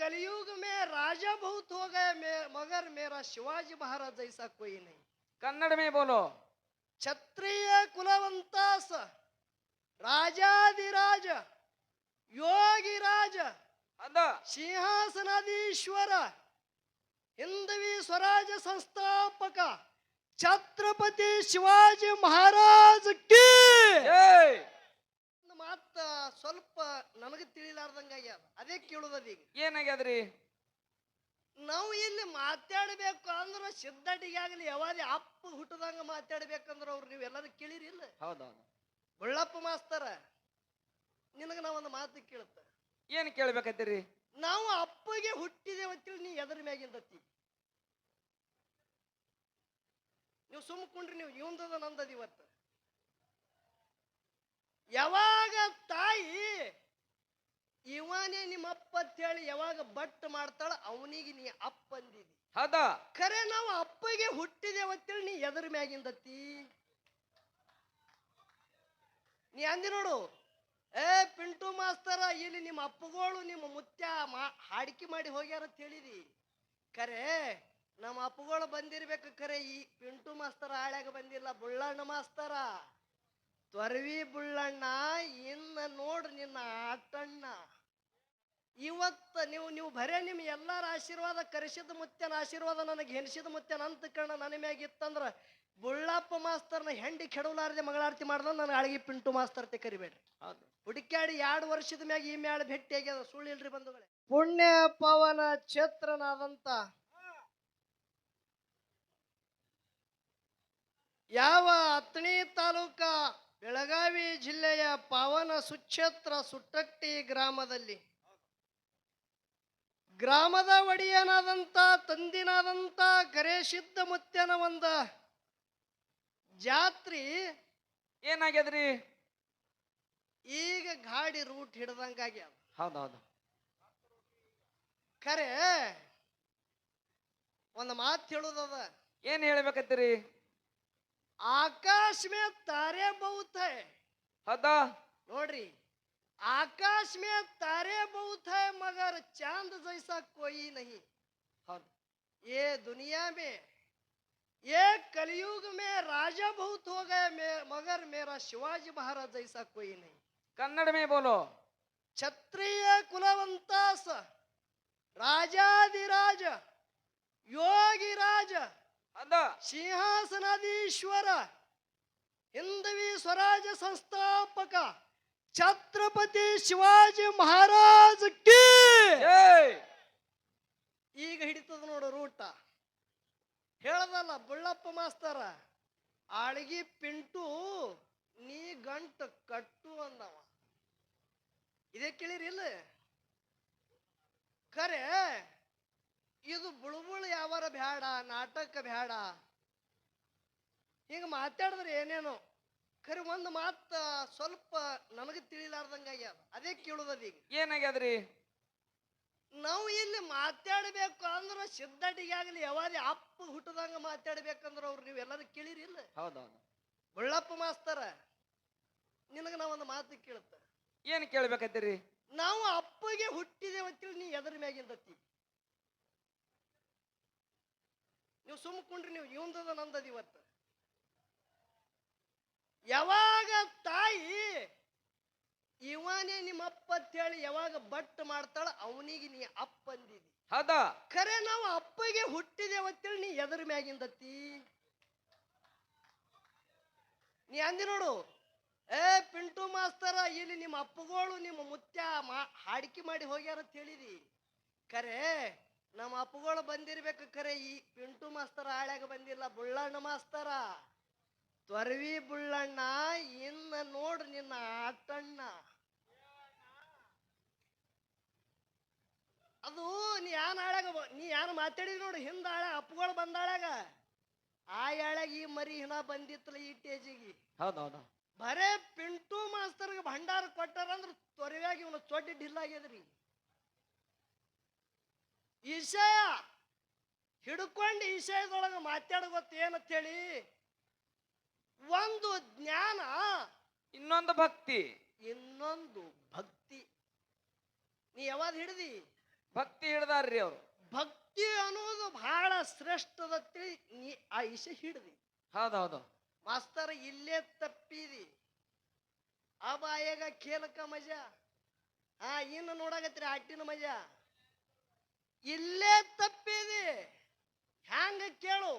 कलयुग में राजा बहुत हो गए मगर मेरा शिवाजी महाराज जैसा कोई नहीं। कन्नड़ में बोलो। क्षत्रिय कुलवंतास राजाधिराज योगिराज ಅದ सिंहासनाधीश्वर हिंदवी स्वराज संस्थापक छत्रपति शिवाजी महाराज की ಜೈ. ಮಾತ ಸ್ವಲ್ಪ ನನಗೆ ತಿಳಿಲಾರ್ದಂಗಾಗ್ಯದ, ಅದೇ ಕೇಳುದದ. ಈಗ ಏನಾಗ್ಯದ್ರಿ? ನಾವು ಇಲ್ಲಿ ಮಾತಾಡ್ಬೇಕು ಅಂದ್ರೆ ಸಿದ್ಧಟಿಗಾಗಲಿ ಯಾವಾದಿ ಅಪ್ಪ ಹುಟ್ಟದಂಗ ಮಾತಾಡ್ಬೇಕಂದ್ರ ಅವ್ರು ನೀವೆಲ್ಲರೂ ಕೇಳಿರಿಲ್ಲ. ಹೌದೌದು. ಬಳ್ಳಪ್ಪ ಮಾಸ್ತರ ನಿನಗ ನಾವೊಂದು ಮಾತು ಕೇಳುತ್ತ, ಏನ್ ಕೇಳ್ಬೇಕತ್ತೀರಿ? ನಾವು ಅಪ್ಪಗೆ ಹುಟ್ಟಿದೇವಂತೇಳಿ ನೀ ಎದರ ಮ್ಯಾಗಿಂದತಿ? ನೀವು ಸುಮ್ಕೊಂಡ್ರಿ, ನೀವು ಇವಂದದ ನಂದದ ಇವತ್ತು. ಯಾವಾಗ ತಾಯಿ ಇವನೇ ನಿಮ್ಮ ಅಪ್ಪ ಅಂತ ಹೇಳಿ ಯಾವಾಗ ಬಟ್ ಮಾಡ್ತಾಳ ಅವನಿಗೆ ನೀ ಅಪ್ಪ ಅಂದಿದಿ. ಹೌದ. ಖರೆ ನಾವು ಅಪ್ಪಗೆ ಹುಟ್ಟಿದೇವಂತೇಳಿ ನೀ ಎದರ ಮ್ಯಾಗಿಂದತಿ? ನೀ ಅಂದಿ ನೋಡು, ಪಿಂಟು ಮಾಸ್ತರ ಇಲ್ಲಿ ನಿಮ್ಮ ಅಪ್ಪಗಳು ನಿಮ್ಮ ಮುತ್ಯ ಹಾಡಿಕೆ ಮಾಡಿ ಹೋಗ್ಯಾರ ಅಂತ ಹೇಳಿದಿ. ಖರೆ ನಮ್ಮ ಅಪ್ಪಗಳು ಬಂದಿರ್ಬೇಕು, ಖರೆ ಈ ಪಿಂಟು ಮಾಸ್ತರ ಹಾಳ್ಯಾಗ ಬಂದಿಲ್ಲ. ಬುಳ್ಳಣ್ಣ ಮಾಸ್ತರ ತ್ವರ್ವಿ ಬುಳ್ಳಣ್ಣ ಇನ್ನ ನೋಡ್ರಿ ನಿನ್ನ ಆಟಣ್ಣ. ಇವತ್ತ ನೀವು ಬರೇ ನಿಮ್ ಎಲ್ಲಾರ ಆಶೀರ್ವಾದ, ಕರೆಸಿದ ಮುತ್ಯನ ಆಶೀರ್ವಾದ ನನಗೆ ಹೆಣಿಸಿದ ಮುತ್ಯನ ಅಂತ ಕಣ್ಣ ನನ್ನ ಮ್ಯಾಗ ಇತ್ತಂದ್ರ ಬುಳ್ಳಪ್ಪ ಮಾಸ್ತರ್ನ ಹೆಂಡಿ ಕೆಡವಲಾರದೆ ಮಂಗಳಾರತಿ ಮಾಡ್ದ ನನ್ನ ಆಳಿಗೆ ಪಿಂಟು ಮಾಸ್ತರ್ te ಕರಿಬೇಡ್ರಿ. ಹೌದು. ಹುಡುಕ್ಯಾಡಿ 2 ವರ್ಷದ ಮ್ಯಾಗ ಈ ಮ್ಯಾಳ ಭೇಟಿ ಆಗ್ಯದ. ಸುಳ್ಳು ಇಲ್ರಿ ಬಂಧುಗಳೇ. ಪುಣ್ಯ ಪವನ ಕ್ಷೇತ್ರನಾದಂತ ಯಾವ ಅತ್ಣಿ ತಾಲೂಕ ಬೆಳಗಾವಿ ಜಿಲ್ಲೆಯ ಪಾವನ ಸುಕ್ಷೇತ್ರ ಸುಟ್ಟಟ್ಟಿ ಗ್ರಾಮದಲ್ಲಿ ಗ್ರಾಮದ ಒಡೆಯನಾದಂತ ತಂದಿನಾದಂತ ಕರೇಶಿದ್ದ ಮುತ್ಯನ ಒಂದ ಜಾತ್ರಿ ಏನಾಗ್ಯದ್ರಿ? ಈಗ ಗಾಡಿ ರೂಟ್ ಹಿಡ್ದಂಗಾಗ್ಯದ. ಹೌದೌದು. ಖರೆ ಒಂದು ಮಾತು ಹೇಳುದದ, ಏನ್ ಹೇಳ್ಬೇಕತ್ತೀರಿ? आकाश में तारे बहुत है. ಹೌದಾ. नोड्री, आकाश में तारे बहुत है मगर चांद जैसा कोई नहीं. ಹೌದು. ये दुनिया में ये कलयुग में राजा बहुत हो गए मगर मेरा शिवाजी महाराज जैसा कोई नहीं. कन्नड़ में बोलो. क्षत्रिय कुलवंतास राजाधिराज योगिराज ಅದ सिंहासनाधीश्वर हिंदवी स्वराज संस्थापक छत्रपति शिवाजी महाराज की ಜೈ. ಈಗ ಹಿಡಿತದ ನೋಡು ರೂಟ. ಹೇಳದಲ್ಲ ಬುಳ್ಳಪ್ಪ ಮಾಸ್ತರ ಆಳ್ಗಿ ಪಿಂಟು ನೀ ಗಂಟ ಕಟ್ಟು ಅಂದವ. ಇದೇ ಕೇಳಿರಿಲ್ಲ? ಖರೆ ಇದು ಬುಳುಬುಳು ಯಾವಾರ ಬ್ಯಾಡ, ನಾಟಕ ಬ್ಯಾಡ, ಹಿಂಗ ಮಾತಾಡಿದ್ರೆ ಏನೇನೋ. ಖರೆ ಒಂದು ಮಾತ ಸ್ವಲ್ಪ ನನಗೆ ತಿಳಿಲಾರ್ದಂಗಾಗ್ಯದ, ಅದೇ ಕೇಳುದದ. ಈಗ ಏನಾಗ್ಯದ್ರಿ? ನಾವು ಇಲ್ಲಿ ಮಾತಾಡ್ಬೇಕು ಅಂದ್ರೆ ಸಿದ್ಧಟಿಗಾಗಲಿ ಯಾವಾದಿ ಅಪ್ಪ ಹುಟ್ಟದಂಗ ಮಾತಾಡ್ಬೇಕಂದ್ರ ಅವ್ರು ನೀವೆಲ್ಲರೂ ಕೇಳಿರಿಲ್ಲ. ಹೌದೌದು. ಬಳ್ಳಪ್ಪ ಮಾಸ್ತರ ನಿನಗ ನಾವೊಂದು ಮಾತು ಕೇಳುತ್ತ, ಏನ್ ಕೇಳ್ಬೇಕತ್ತೀರಿ? ನಾವು ಅಪ್ಪಗೆ ಹುಟ್ಟಿದೇವಂತೇಳಿ ನೀ ಎದರ ಮ್ಯಾಗಿಂದತಿ? ನೀವು ಸುಮ್ಕೊಂಡ್ರಿ, ನೀವು ಇವಂದದ ನಂದದ ಇವತ್ತು. ಯಾವಾಗ ತಾಯಿ ಇವನೇ ನಿಮ್ಮ ಅಪ್ಪ ಅಂತ ಹೇಳಿ ಯಾವಾಗ ಬಟ್ ಮಾಡ್ತಾಳ ಅವನಿಗೆ ನೀ ಅಪ್ಪ ಅಂದಿದಿ. ಹೌದಾ. ಖರೆ ನಾವು ಅಪ್ಪಗೆ ಹುಟ್ಟಿದೇವಂತೇಳಿ ನೀ ಎದರ ಮ್ಯಾಗಿಂದತಿ? ನೀ ಅಂದಿ ನೋಡು, ಪಿಂಟು ಮಾಸ್ತರ ಇಲ್ಲಿ ನಿಮ್ಮ ಅಪ್ಪಗಳು ನಿಮ್ಮ ಮುತ್ಯ ಹಾಡಿಕೆ ಮಾಡಿ ಹೋಗ್ಯಾರ ಅಂತ ಹೇಳಿದಿ. ಖರೆ ನಮ್ಮ ಅಪ್ಪಗಳು ಬಂದಿರ್ಬೇಕು, ಖರೆ ಈ ಪಿಂಟು ಮಾಸ್ತರ ಹಾಳ್ಯಾಗ ಬಂದಿಲ್ಲ. ಬುಳ್ಳಣ್ಣ ಮಾಸ್ತರ ತ್ವರ್ವಿ ಬುಳ್ಳಣ್ಣ ಇನ್ನ ನೋಡ್ರಿ ನಿನ್ನ ಆಟಣ್ಣ. ಅದು ನೀ ಯಾರು ಮಾತಾಡಿದ್ ನೋಡು, ಹಿಂದ ಅಪ್ಪಗಳು ಬಂದಾಳ್ಯಾಗ ಆ ಯಾಳ್ಯಾಗ ಈ ಮರಿ ಹಿನ ಬಂದಿತ್ತಲ್ಲ ಈ ಟೇಜಿಗೆ. ಹೌದೌದು. ಬರೇ ಪಿಂಟು ಮಾಸ್ತರ್ಗೆ ಭಂಡಾರ ಕೊಟ್ಟಾರಂದ್ರ ತ್ವರಿಗಾಗಿ ಇವನು ಚೊಡ್ಡಿ ಢಿಲ್ಲಾಗ್ಯದ್ರಿ. ವಿಷಯ ಹಿಡ್ಕೊಂಡು ವಿಷಯದೊಳಗೆ ಮಾತಾಡ ಗೊತ್ತ ಏನಂತ ಹೇಳಿ, ಒಂದು ಜ್ಞಾನ, ಇನ್ನೊಂದು ಭಕ್ತಿ, ಇನ್ನೊಂದು ಭಕ್ತಿ. ನೀ ಯಾವಾಗ ಹಿಡ್ದಿ? ಭಕ್ತಿ ಹಿಡ್ದಾರ್ರಿ ಅವ್ರು. ಭಕ್ತಿ ಅನ್ನೋದು ಬಹಳ ಶ್ರೇಷ್ಠದ ತಿಳಿ ನೀ ಆ ವಿಷಯ ಹಿಡ್ದಿ ಹೌದೌದು. ಮಾಸ್ತರ ಇಲ್ಲೇ ತಪ್ಪಿದಿ ಆ ಬಾಯಾಗ ಕೇಲಕ ಮಜಾ ಇನ್ನು ನೋಡಾಕತ್ರಿ ಆಟಿನ ಮಜಾ ಇಲ್ಲೇ ತಪ್ಪಿದಿ ಹ್ಯಾಂಗ ಕೇಳು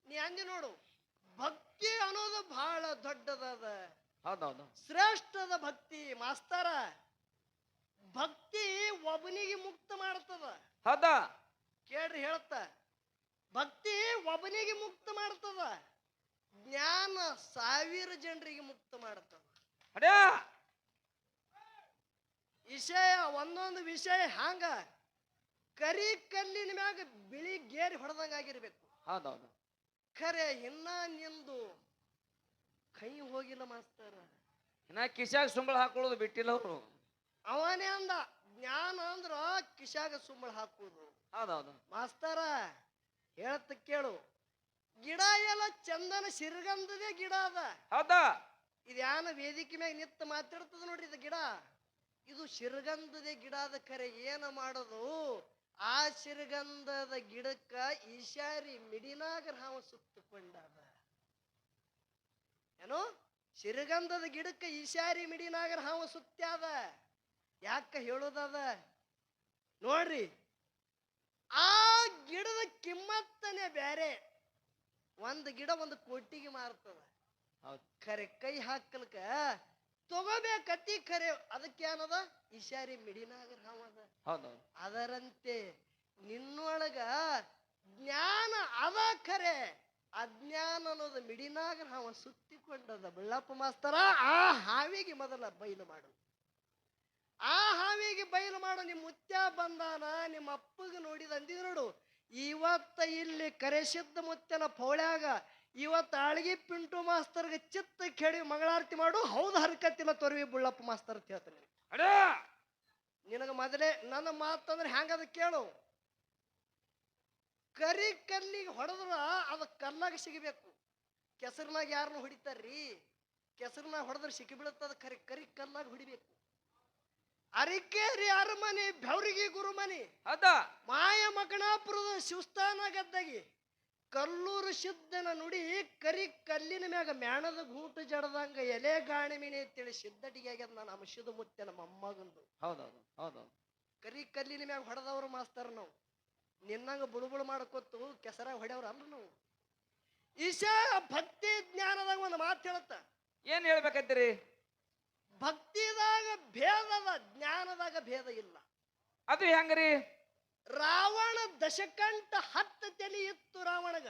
ನೀ ಅಂದಿ ನೋಡು ಭಕ್ತಿ ಅನ್ನೋದು ಬಹಳ ದೊಡ್ಡದದ ಹೌದೌದು. ಶ್ರೇಷ್ಠದ ಭಕ್ತಿ ಮಾಸ್ತರ ಭಕ್ತಿ ಒಬ್ಬನಿಗೆ ಮುಕ್ತ ಮಾಡ್ತದ ಹೌದಾ. ಕೇಳ್ರಿ ಹೇಳ್ತ ಭಕ್ತಿ ಒಬ್ಬನಿಗೆ ಮುಕ್ತ ಮಾಡ್ತದ ಜ್ಞಾನ 1000 ಜನರಿಗೆ ಮುಕ್ತ ಮಾಡ್ತದ. ಅಡ್ಯಾ ವಿಷಯ ಒಂದೊಂದು ವಿಷಯ ಹಂಗ ಕರಿ ಕಲ್ಲಿನ ಮ್ಯಾಗ ಬಿಳಿ ಗೇರಿ ಹೊಡೆದಂಗ ಆಗಿರ್ಬೇಕು. ಹೌದೌದು. ಖರೆ ಇನ್ನ ನಿಂದು ಕೈ ಹೋಗಿಲ್ಲ ಮಾಸ್ತರ. ಇನ್ನ ಕಿಶಾಗ ಸುಂಬಳ ಹಾಕೊಳ್ಳೋದು ಬಿಟ್ಟಿಲ್ಲ ಅವರು. ಅವನೇ ಅಂದ ಜ್ಞಾನ ಅಂದ್ರ ಕಿಶಾಗ ಸುಂಬಳ ಹಾಕುವುದು. ಹೌದೌದು. ಮಾಸ್ತರ ಹೇಳ್ತ ಕೇಳು ಗಿಡ ಎಲ್ಲ ಚಂದನ ಸಿರ್ಗಂಧದೇ ಗಿಡ ಅದ. ಹೌದಾ. ಇದ್ಯಾನ ವೇದಿಕೆ ಮ್ಯಾಗ ನಿಂತು ಮಾತಾಡ್ತದ ನೋಡ್ರಿ ಇದು ಗಿಡ ಇದು ಸಿರ್ಗಂಧದೇ ಗಿಡ ಅದ. ಖರೆ ಏನ ಮಾಡೋದು ಆ ಸಿರ್ಗಂಧದ ಗಿಡಕ್ಕ ಈಶಾರಿ ಮಿಡಿನಾಗರ ಹಾವ ಸುತ್ತಕೊಂಡದ. ಏನೋ ಸಿರ್ಗಂಧದ ಗಿಡಕ್ಕ ಈಶಾರಿ ಮಿಡಿನಾಗರ ಹಾವ ಸುತ್ತ್ಯಾದ. ಯಾಕ ಹೇಳೋದದ ನೋಡ್ರಿ ಆ ಗಿಡದ ಕಿಮ್ಮತ್ತನೇ ಬ್ಯಾರೆ. ಒಂದು ಗಿಡ 1 ಕೋಟಿಗೆ ಮಾರ್ತದ. ಹೌದು. ಖರೆ ಕೈ ಹಾಕಲ್ಕ ತಗೋಬೇಕತಿ ಖರೆ ಅದಕ್ಕೆ ಏನದ ಈಶಾರಿ ಮಿಡಿನಾಗರ ಹಾವದ. ಹೌದೌದು. ಅದರಂತೆ ನಿನ್ನೊಳಗ ಜ್ಞಾನ ಅದ ಖರೆ ಅಜ್ಞಾನ ಅನ್ನೋದು ಮಿಡಿನಾಗರ ಹಾವ ಸುತ್ತಿಕೊಂಡದ. ಬಳ್ಳಪ್ಪ ಮಾಸ್ತರ ಆ ಹಾವಿಗೆ ಮೊದಲ ಬಯಲು ಮಾಡು. ಆ ಹಾವಿಗೆ ಬಯಲು ಮಾಡು. ನಿಮ್ಮ ಮುತ್ಯ ಬಂದಾನ ನಿಮ್ಮ ಅಪ್ಪಗೆ ನೋಡಿದ ಅಂದಿದ್ ನೋಡು ಇವತ್ತ ಇಲ್ಲಿ ಕರೆಸಿದ್ದ ಮುತ್ಯನ ಪೌಳ್ಯಾಗ ಇವತ್ತು ಆಳ್ಗಿ ಪಿಂಟು ಮಾಸ್ತರ್ಗೆ ಚಿತ್ತ ಕೇಳಿ ಮಂಗಳಾರತಿ ಮಾಡು. ಹೌದು ಹರಕತ್ತಿಲ್ಲ ತೊರವಿ ಬುಳ್ಳಪ್ಪ ಮಾಸ್ತರ್ ಅಂತ ಹೇಳ್ತಾನೆ. ನಿನಗ ಮೊದಲೇ ನನ್ನ ಮಾತಂದ್ರೆ ಹೆಂಗದ ಕೇಳು. ಕರಿ ಕಲ್ಲಿಗೆ ಹೊಡೆದ್ರ ಅದ ಕಲ್ಲಾಗ ಸಿಗಬೇಕು. ಕೆಸರಿನಾಗ ಯಾರನ್ನ ಹೊಡಿತಾರ್ರಿ ಕೆಸರಿನಾಗ ಹೊಡೆದ್ರೆ ಸಿಕ್ಕಿ ಬೀಳುತ್ತದ. ಕರಿ ಕಲ್ಲಾಗ ಹೊಡಿಬೇಕು. ಅರಿಕೇರಿ ಅರಮನೆ ಬೆವರಿಗೆ ಗುರುಮನಿ ಹೌದಾ. ಮಾಯ ಮಕಣಾಪುರದ ಶಿವಸ್ಥಾನ ಗದ್ದಾಗಿ ಕಲ್ಲೂರು ಸಿದ್ಧನ ನುಡಿ ಕರಿ ಕಲ್ಲಿನ ಮ್ಯಾಗ ಮ್ಯಾಣದ ಗೂಟು ಜಡದಂಗ ಎಲೆ ಗಾಣಿಮಿನಿ ಅಂತೇಳಿ ಸಿದ್ಧಟಿಗೆ ಆಗ್ಯದ. ನಾನು ಅಂಶದ ಮುತ್ಯನ ಮೊಮ್ಮಗಂದು. ಹೌದೌದು. ಹೌದೌದು. ಕರಿ ಕಲ್ಲಿನ ಮ್ಯಾಗ ಹೊಡೆದವ್ರು ಮಾಸ್ತರ್ ನಾವು. ನಿನ್ನಂಗ ಬುಳುಬುಳು ಮಾಡಕೊತ್ತು ಕೆಸರಾಗ ಹೊಡೆಯವ್ರ ಅಲ್ಲ ನಾವು. ಈಶಾ ಭಕ್ತಿ ಜ್ಞಾನದಾಗ ಒಂದು ಮಾತು ಹೇಳತ್ತ. ಏನ್ ಹೇಳ್ಬೇಕಂತೀರಿ? ಭಕ್ತಿದಾಗ ಭೇದದ ಜ್ಞಾನದಾಗ ಭೇದ ಇಲ್ಲ. ಅದು ಹೆಂಗ್ರಿ? ರಾವಣ ದಶಕಂಠ 10 ತಲೆ ಇತ್ತು ರಾವಣಗ.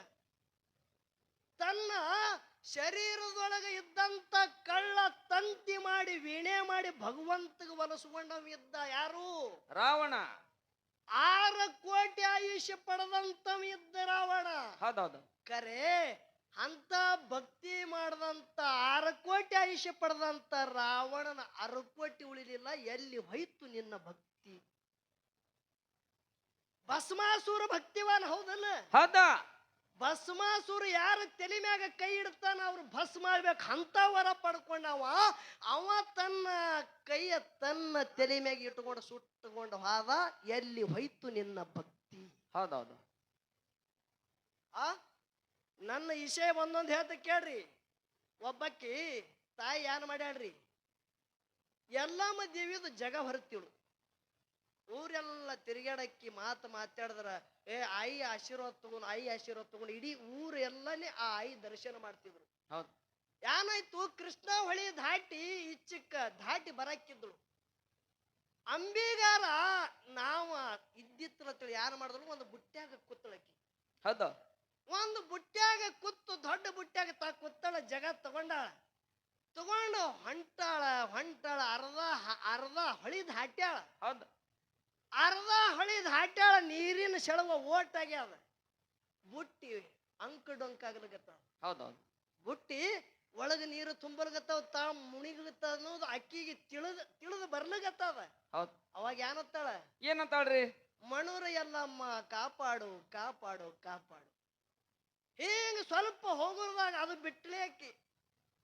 ತನ್ನ ಶರೀರದೊಳಗೆ ಇದ್ದಂತ ಕಳ್ಳ ತಂತಿ ಮಾಡಿ ವೀಣೆ ಮಾಡಿ ಭಗವಂತಗೆ ಒಲಿಸ್ಕೊಂಡವ ಇದ್ದ. ಯಾರು? ರಾವಣ. 6 ಕೋಟಿ ಆಯುಷ್ಯ ಪಡೆದಂತವ ಇದ್ದ ರಾವಣ. ಹೌದೌದು. ಕರೆ ಅಂತ ಭಕ್ತಿ ಮಾಡದಂತ 6 ಕೋಟಿ ಆಯುಷ್ಯ ಪಡೆದಂತ ರಾವಣನ 6 ಕೋಟಿ ಉಳಿಲಿಲ್ಲ. ಎಲ್ಲಿ ಹೋಯ್ತು ನಿನ್ನ ಭಕ್ತಿ? ಭಸ್ಮಾಸುರ ಭಕ್ತಿವಾನ್ ಹೌದಲ್ಲ? ಹೌದಾ. ಭಸ್ಮಾಸುರ ಯಾರ ತಲೆ ಮ್ಯಾಗ ಕೈ ಇಡ್ತಾನ ಅವ್ರು ಭಸ್ಮ ಆಗ್ಬೇಕು ಅಂತ ವರ ಪಡ್ಕೊಂಡವ. ಅವ ತನ್ನ ಕೈಯ ತನ್ನ ತಲೆ ಮ್ಯಾಗ ಇಟ್ಕೊಂಡು ಸುಟ್ಟುಕೊಂಡು ಹೋದ. ಎಲ್ಲಿ ಹೋಯ್ತು ನಿನ್ನ ಭಕ್ತಿ? ಹೌದೌದು. ನನ್ನ ವಿಷಯ ಒಂದೊಂದು ಹೇಳ್ತ ಕೇಳ್ರಿ. ಒಬ್ಬಕ್ಕಿ ತಾಯಿ ಏನ್ ಮಾಡ್ಯಾಳ್ರಿ ಎಲ್ಲಮ್ಮ ದೇವಿದು ಜಗ ಹೊರತಿಳು. ಊರೆಲ್ಲ ತಿರುಗಾಡಕ್ಕಿ ಮಾತಾಡಿದ್ರ ಆಯಿ ಆಶೀರ್ವಾದ ತಗೊಂಡು ಇಡೀ ಊರೆಲ್ಲನೇ ಆ ಆಯಿ ದರ್ಶನ ಮಾಡ್ತಿದ್ರು. ಹೌದು. ಏನಾಯ್ತು ಕೃಷ್ಣ ಹೊಳಿ ದಾಟಿ ಇಚ್ಚಕ್ಕ ದಾಟಿ ಬರಕ್ಕಿದ್ಳು. ಅಂಬಿಗಾರ ನಾವ ಇದ್ದಿತ್ತಂತೇಳಿ ಯಾರು ಮಾಡಿದ್ರು ಒಂದು ಬುಟ್ಟ್ಯಾಗ ಕೂತಳಕ್ಕಿ. ಹೌದು. ಒಂದು ಬುಟ್ಟ್ಯಾಗ ಕೂತು ದೊಡ್ಡ ಬುಟ್ಟ್ಯಾಗ ಕೂತಾಳ. ಜಗ ತಗೊಂಡು ಹೊಂಟಾಳ ಅರ್ಧ ಹೊಳಿ ದಾಟ್ಯಾಳ. ಹೌದು. ಅರ್ಧ ಹೊಳಿ ದಾಟ್ಯಾಳ. ನೀರಿನ ಸೆಳವ ಓಟಾಗ್ಯಾದ. ಬುಟ್ಟಿ ಅಂಕ ಡೊಂಕಾಗ್ಲಗತ್ತಾವ. ಹೌದೌದು. ಬುಟ್ಟಿ ಒಳಗ ನೀರು ತುಂಬಲ್ಗತ್ತಾವ. ತಾ ಮುಣಿಗತ್ತ ಅನ್ನೋದು ಅಕ್ಕಿಗೆ ತಿಳಿದು ಬರ್ಲಗತ್ತಾವ. ಹೌದು. ಅವಾಗ ಏನತ್ತಾಳ? ಏನಂತಾಳ್ರಿ? ಮಣೂರ ಎಲ್ಲಮ್ಮ ಕಾಪಾಡು ಕಾಪಾಡು ಕಾಪಾಡು. ಹಿಂಗ ಸ್ವಲ್ಪ ಹೋಗೋದಾಗ ಅದು ಬಿಟ್ಲೆ ಅಕ್ಕಿ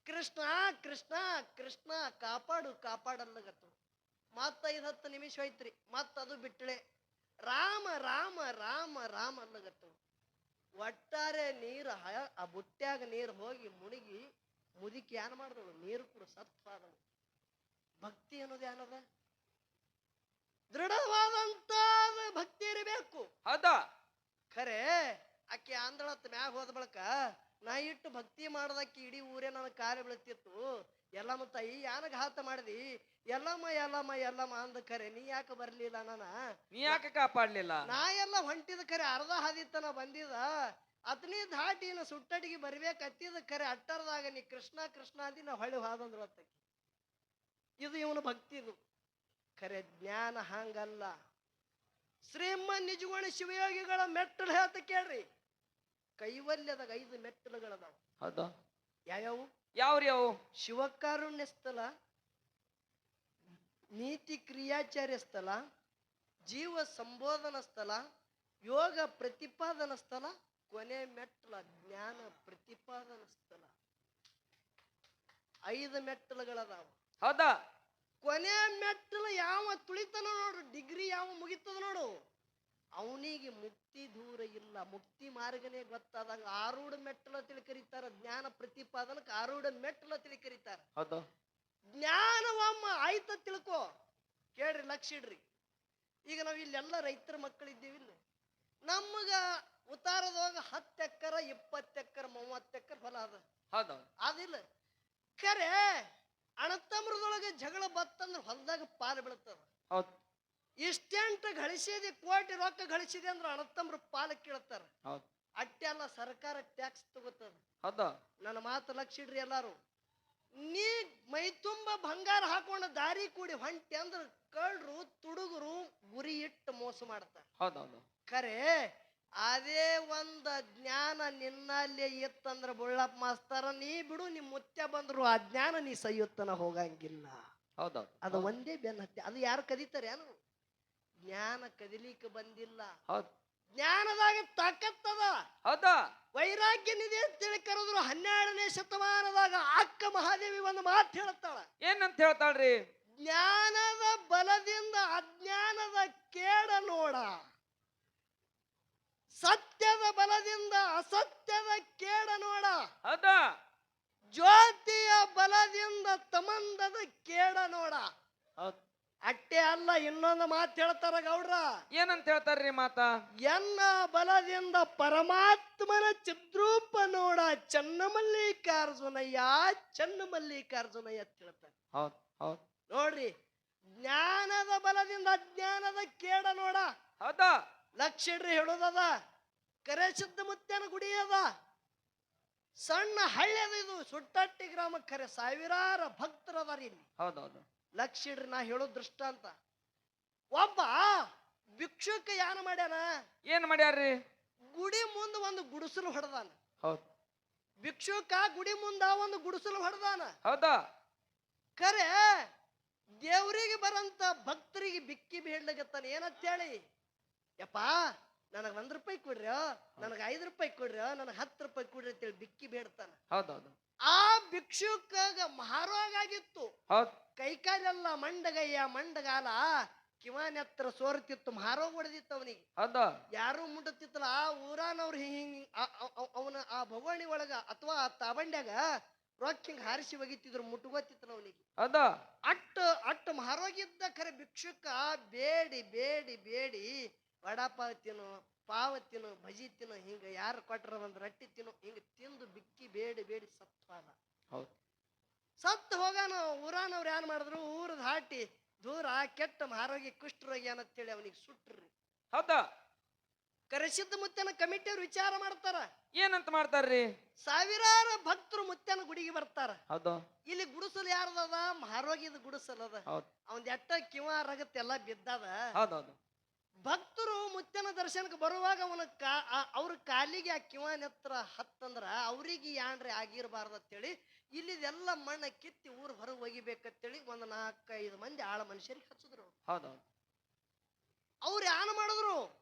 ಕೃಷ್ಣ ಕೃಷ್ಣ ಕೃಷ್ಣ ಕಾಪಾಡು ಕಾಪಾಡಲ್ಲಗತ್ತು. 5-10 ನಿಮಿಷ ಹೋಯ್ತ್ರಿ. ಅದು ಬಿಟ್ಲೆ. ರಾಮ ರಾಮ ರಾಮ ರಾಮ ಅನ್ನಗತ್ತವ. ಒಟ್ಟಾರೆ ನೀರು ಆ ಬುಟ್ಟ್ಯಾಗ ನೀರು ಹೋಗಿ ಮುಳುಗಿ ಮುದುಕಿ ಏನ್ ಮಾಡಿದಳು, ನೀರು ಕೂಡ ಸತ್ವಾದಳು. ಭಕ್ತಿ ಅನ್ನೋದು ಏನದ? ದೃಢವಾದಂತ ಭಕ್ತಿ ಇರಬೇಕು. ಹೌದಾ? ಖರೆ ಆಕೆ ಆಂದಳತ್ ಮ್ಯಾಗ ಹೋದ ಬಳಕ ನಾ ಇಟ್ಟು ಭಕ್ತಿ ಮಾಡದಕ್ಕೆ ಇಡೀ ಊರೇ ನನ್ನ ಕಾರ್ಯ ಬೀಳ್ತಿತ್ತು. ಎಲ್ಲಮ್ಮ ತಾಯಿ ಯಾನ ಘಾತ ಮಾಡಿದಿ, ಎಲ್ಲಮ್ಮ ಎಲ್ಲಮ್ಮ ಎಲ್ಲಮ್ಮ ಅಂದ. ಖರೆ ನೀ ಯಾಕೆ ಬರ್ಲಿಲ್ಲ? ನೀ ಯಾಕೆ ಕಾಪಾಡ್ಲಿಲ್ಲ? ನಾ ಎಲ್ಲ ಹೊಂಟಿದ ಖರೆ ಅರ್ಧ ಹಾದಿತನ ಬಂದಿದ. ಅತನಿ ಧಾಟಿನ ಸುಟ್ಟಡಿಗೆ ಬರ್ಬೇಕು ಹತ್ತಿದ ಖರೆ ಅಟ್ಟರ್ದಾಗ ನೀ ಕೃಷ್ಣ ಕೃಷ್ಣ ಅಂದಿ ನಾ ಹೊಳ್ಳಿ ಹಾದಂದ್ರು ಅತ್ತಕ್ಕೆ. ಇದು ಇವನು ಭಕ್ತಿದು. ಖರೆ ಜ್ಞಾನ ಹಂಗಲ್ಲ. ಶ್ರೀಮ ನಿಜಗುಣ ಶಿವಯೋಗಿಗಳ ಮೆಟ್ಟಲು ಹೇಳ್ತ ಕೇಳ್ರಿ. ಕೈವಲ್ಯದಾಗ 5 ಮೆಟ್ಟಲುಗಳದಾವ. ಹೌದಾ? ಯಾವ್ಯಾವು? ಯಾವ್ರಿ ಅವು? ಶಿವಕಾರುಣ್ಯ ಸ್ಥಳ, ನೀತಿ ಕ್ರಿಯಾಚಾರ್ಯ ಸ್ಥಳ, ಜೀವ ಸಂಬೋಧನ ಸ್ಥಳ, ಯೋಗ ಪ್ರತಿಪಾದನ ಸ್ಥಳ, ಕೊನೆ ಮೆಟ್ಟಲ ಜ್ಞಾನ ಪ್ರತಿಪಾದನ ಸ್ಥಳ. 5 ಮೆಟ್ಟಲುಗಳದಾವ. ಹೌದಾ? ಕೊನೆ ಮೆಟ್ಟಲು ಯಾವ ತುಳಿತನ ನೋಡು, ಡಿಗ್ರಿ ಯಾವ ಮುಗಿತದ ನೋಡು, ಅವನಿಗೆ ಮುಕ್ತಿ ದೂರ ಇಲ್ಲ. ಮುಕ್ತಿ ಮಾರ್ಗನೇ ಗೊತ್ತಾದಂಗ ಆರೂಢ ಮೆಟ್ಟಲ ತಿಳಿ ಕರೀತಾರ. ಜ್ಞಾನ ಪ್ರತಿಪಾದನಕ್ಕೆ ಆರೂಢ ಮೆಟ್ಟಲ ತಿಳಿ ಕರೀತಾರ. ಹೌದಾ? ಜ್ಞಾನವಮ್ಮ ಆಯ್ತ ತಿಳ್ಕೊ. ಕೇಳ್ರಿ, ಲಕ್ಷ ಇಡ್ರಿ. ಈಗ ನಾವ್ ಇಲ್ಲೆಲ್ಲ ರೈತರ ಮಕ್ಕಳಿದ್ದೀವಿ. ಇಲ್ಲ ನಮಗ ಉತ್ತಾರದೊಳಗ 10 ಎಕರೆ 20 ಎಕರೆ 30 ಎಕರೆ ಹೊಲ ಅದ. ಹೌದಾ? ಅದಿಲ್ಲ ಖರೆ ಅಣತಮ್ರದೊಳಗೆ ಜಗಳ ಬತ್ತಂದ್ರೆ ಹೊಲದಾಗ ಪಾಲು ಬೀಳ್ತದ. ಹೌದು. ಇಷ್ಟೆಂಟು ಗಳಿಸಿದೆ, ಕೋಟಿ ರೊಕ್ಕ ಗಳಿಸಿದೆ ಅಂದ್ರೆ ಅಣತಮ್ರ ಪಾಲು ಕೇಳ್ತಾರ. ಹೌದು. ಅಟ್ಟೆಲ್ಲ ಸರ್ಕಾರ ಟ್ಯಾಕ್ಸ್ ತಗೋತದ. ಹೌದಾ? ನನ್ನ ಮಾತು ಲಕ್ಷ ಇಡ್ರಿ ಎಲ್ಲಾರು. ನೀ ಮೈ ತುಂಬ ಬಂಗಾರ ಹಾಕೊಂಡ ದಾರಿ ಕೂಡಿ ಹೊಂಟಿ ಅಂದ್ರ ಕಳ್ರು ತುಡುಗರು ಗುರಿ ಇಟ್ಟು ಮೋಸ ಮಾಡ್ತಾರ. ಹೌದೌದು. ಖರೆ ಅದೇ ಒಂದ ಜ್ಞಾನ ನಿನ್ನಲ್ಲಿ ಇತ್ತಂದ್ರ ಬುಳ್ಳಪ್ಪ ಮಾಸ್ತರ ನೀ ಬಿಡು, ನಿಮ್ ಮುತ್ಯ ಬಂದ್ರು ಆ ಜ್ಞಾನ ನೀ ಸೈಯುತ್ತನ ಹೋಗಂಗಿಲ್ಲ. ಹೌದೌದು. ಅದು ಒಂದೇ ಬೆನ್ನ ಹತ್ತಿ. ಅದು ಯಾರು ಕದೀತಾರೆ? ಏನು ಜ್ಞಾನ ಕದಿಲಿಕ್ಕೆ ಬಂದಿಲ್ಲ. ಹೌದು. ಜ್ಞಾನದಾಗ ತಾಕತ್ತದ. ಹೌದಾ? ವೈರಾಗ್ಯ ನಿಧಿ ಅಂತೇಳಿ ಕರೆದ್ರು. 12ನೇ ಶತಮಾನದಾಗ ಅಕ್ಕ ಮಹಾದೇವಿ ಒಂದು ಮಾತು ಹೇಳ್ತಾಳ. ಏನಂತ ಹೇಳ್ತಾಳ್ರಿ? ಜ್ಞಾನದ ಬಲದಿಂದ ಅಜ್ಞಾನದ ಕೇಡ ನೋಡ, ಸತ್ಯದ ಬಲದಿಂದ ಅಸತ್ಯದ ಕೇಡ ನೋಡ, ಹೌದಾ? ಜ್ಯೋತಿಯ ಬಲದಿಂದ ತಮಂದದ ಕೇಡ ನೋಡ. ಹೌದು. ಅಟ್ಟೆ ಅಲ್ಲ, ಇನ್ನೊಂದು ಮಾತು ಹೇಳ್ತಾರ ಗೌಡ್ರ. ಏನಂತ ಹೇಳ್ತಾರ್ರಿ ಮಾತ? ಎನ್ನ ಬಲದಿಂದ ಪರಮಾತ್ಮನ ಚಿದ್ರೂಪ ನೋಡ, ಚನ್ನಮಲ್ಲಿಕಾರ್ಜುನಯ್ಯ ಚನ್ನಮಲ್ಲಿಕಾರ್ಜುನಯ್ಯ ಅಂತ ಹೇಳ್ತಾರೆ. ಹೌದು. ಹೌದು. ನೋಡ್ರಿ, ಜ್ಞಾನದ ಬಲದಿಂದ ಅಜ್ಞಾನದ ಕೇಡ ನೋಡ. ಹೌದಾ? ಲಕ್ಷ ಇಡ್ರಿ, ಹೇಳೋದದ. ಕರೆ ಸಿದ್ಧ ಮುತ್ಯನ ಗುಡಿ ಅದ. ಸಣ್ಣ ಹಳ್ಳಿ ಅದ ಇದು, ಸುಟ್ಟಟ್ಟಿ ಗ್ರಾಮ. ಖರೆ ಸಾವಿರಾರು ಭಕ್ತರದಾರ ಇಲ್ಲಿ. ಹೌದೌದು. ಲಕ್ಷ ಇಡ್ರಿ, ನಾ ಹೇಳೋದ್ ದೃಷ್ಟಾಂತ. ಒಬ್ಬ ಭಿಕ್ಷುಕ ಯಾನ ಮಾಡ್ಯಾನ? ಏನ್ ಮಾಡ್ಯಾರ್ರಿ? ಗುಡಿ ಮುಂದ ಒಂದು ಗುಡಿಸಲು ಹೊಡೆದಾನ. ಹೌದು. ಭಿಕ್ಷುಕ ಗುಡಿ ಮುಂದ ಒಂದು ಗುಡಿಸಲು ಹೊಡೆದಾನ. ಹೌದಾ? ಖರೆ ದೇವರಿಗೆ ಬರಂತ ಭಕ್ತರಿಗೆ ಬಿಕ್ಕಿ ಬೇಡ್ಲಾಗತ್ತಾನ. ಏನಂತ ಹೇಳಿ, ಯಪ್ಪಾ ನನಗ್ 1 ರೂಪಾಯಿ ಕೊಡ್ರಿ, ನನಗ್ 5 ರೂಪಾಯಿ ಕೊಡ್ರಿ, ನನಗ್ 10 ರೂಪಾಯಿ ಕೊಡ್ರಿ ಅಂತೇಳಿ ಬಿಕ್ಕಿ ಬೇಡ್ತಾನ. ಹೌದೌದು. ಆ ಭಿಕ್ಷುಕಾಗ ಮಹಾರೋಗ ಆಗಿತ್ತು. ಹೌದು. ಕೈಕಾಲೆಲ್ಲ ಮಂಡಗಯ್ಯ ಮಂಡಗಾಲ, ಕಿವಾನೆತ್ರ ಸೋರ್ತಿತ್ತು, ಮಹಾರೋಗ ಹೊಡೆದಿತ್ತು ಅವನಿಗೆ. ಹೌದಾ? ಯಾರು ಮುಟ್ಟತಿತ್ತಲ್ಲ ಆ ಊರಾನವ್ರು ಹಿಂಗ್ ಅವನ ಆ ಭಗವಾಣಿ ಒಳಗ ಅಥವಾ ಆ ತಾಬಂಡ್ಯಾಗ ರೊಕ್ಕ ಹಿಂಗ್ ಹಾರಿಸಿ ಒಗಿತಿದ್ರು, ಮುಟ್ಕೋತಿತ್ತು ಅವನಿಗೆ. ಹೌದಾ? ಅಟ್ಟು ಮಹಾರೋಗಿದ್ದ. ಖರೆ ಭಿಕ್ಷುಕ ಬೇಡಿ ಬೇಡಿ ಬೇಡಿ ವಡಾಪಾವ್ ತಿನ್ನು, ಪಾವ ತಿನ್ನು, ಭಜಿ ತಿನ್ನು, ಹಿಂಗ ಯಾರು ಕೊಟ್ರ ಒಂದ್ ರೊಟ್ಟಿ ತಿನ್ನು, ಹಿಂಗ ತಿಂದು ಬಿಕ್ಕಿ ಬೇಡಿ ಬೇಡಿ ಸತ್ವಾದ. ಹೌದು. ಸತ್ತು ಹೋಗಾನ. ಊರಾನವ್ರು ಏನ್ ಮಾಡಿದ್ರು, ಊರು ದಾಟಿ ದೂರ ಕೆಟ್ಟ ಮಹಾರೋಗಿ ಕುಷ್ಠರೋಗಿ ಅನ್ನತ್ತೇಳಿ ಅವನಿಗೆ ಸುಟ್ರಿ. ಹೌದಾ? ಕರೆಸಿದ್ದ ಮುತ್ತನ ಕಮಿಟಿಯವ್ರು ವಿಚಾರ ಮಾಡ್ತಾರ. ಏನಂತ ಮಾಡ್ತಾರ್ರಿ? ಸಾವಿರಾರು ಭಕ್ತರು ಮುತ್ತನ ಗುಡಿಗೆ ಬರ್ತಾರ. ಹೌದು. ಇಲ್ಲಿ ಗುಡಿಸಲು ಯಾರ್ದದ? ಮಹಾರೋಗಿದ ಗುಡಿಸಲದ. ಹೌದು. ಅವನ್ ಎಟ್ಟ ಕಿವ ರಗತ್ತೆಲ್ಲ ಬಿದ್ದದ. ಹೌದೌದು. ಭಕ್ತರು ಮುತ್ತನ ದರ್ಶನಕ್ಕೆ ಬರುವಾಗ ಅವನ ಅವ್ರ ಕಾಲಿಗೆ ಆ ಕಿವ ನೆತ್ರ ಹತ್ತಂದ್ರ ಅವ್ರಿಗೆ ಯಾನ್ರಿ ಆಗಿರಬಾರ್ದು ಅಂತೇಳಿ ಇಲ್ಲಿದೆಲ್ಲ ಮಣ್ಣ ಕಿತ್ತಿ ಊರ್ ಹೊರಗೆ ಒಗಿಬೇಕಂತೇಳಿ 4-5 ಮಂದಿ ಆಳ ಮನುಷ್ಯರಿಗೆ ಹಚ್ಚಿದ್ರು. ಹೌದೌದು. ಅವ್ರು ಯಾನ ಮಾಡಿದ್ರು,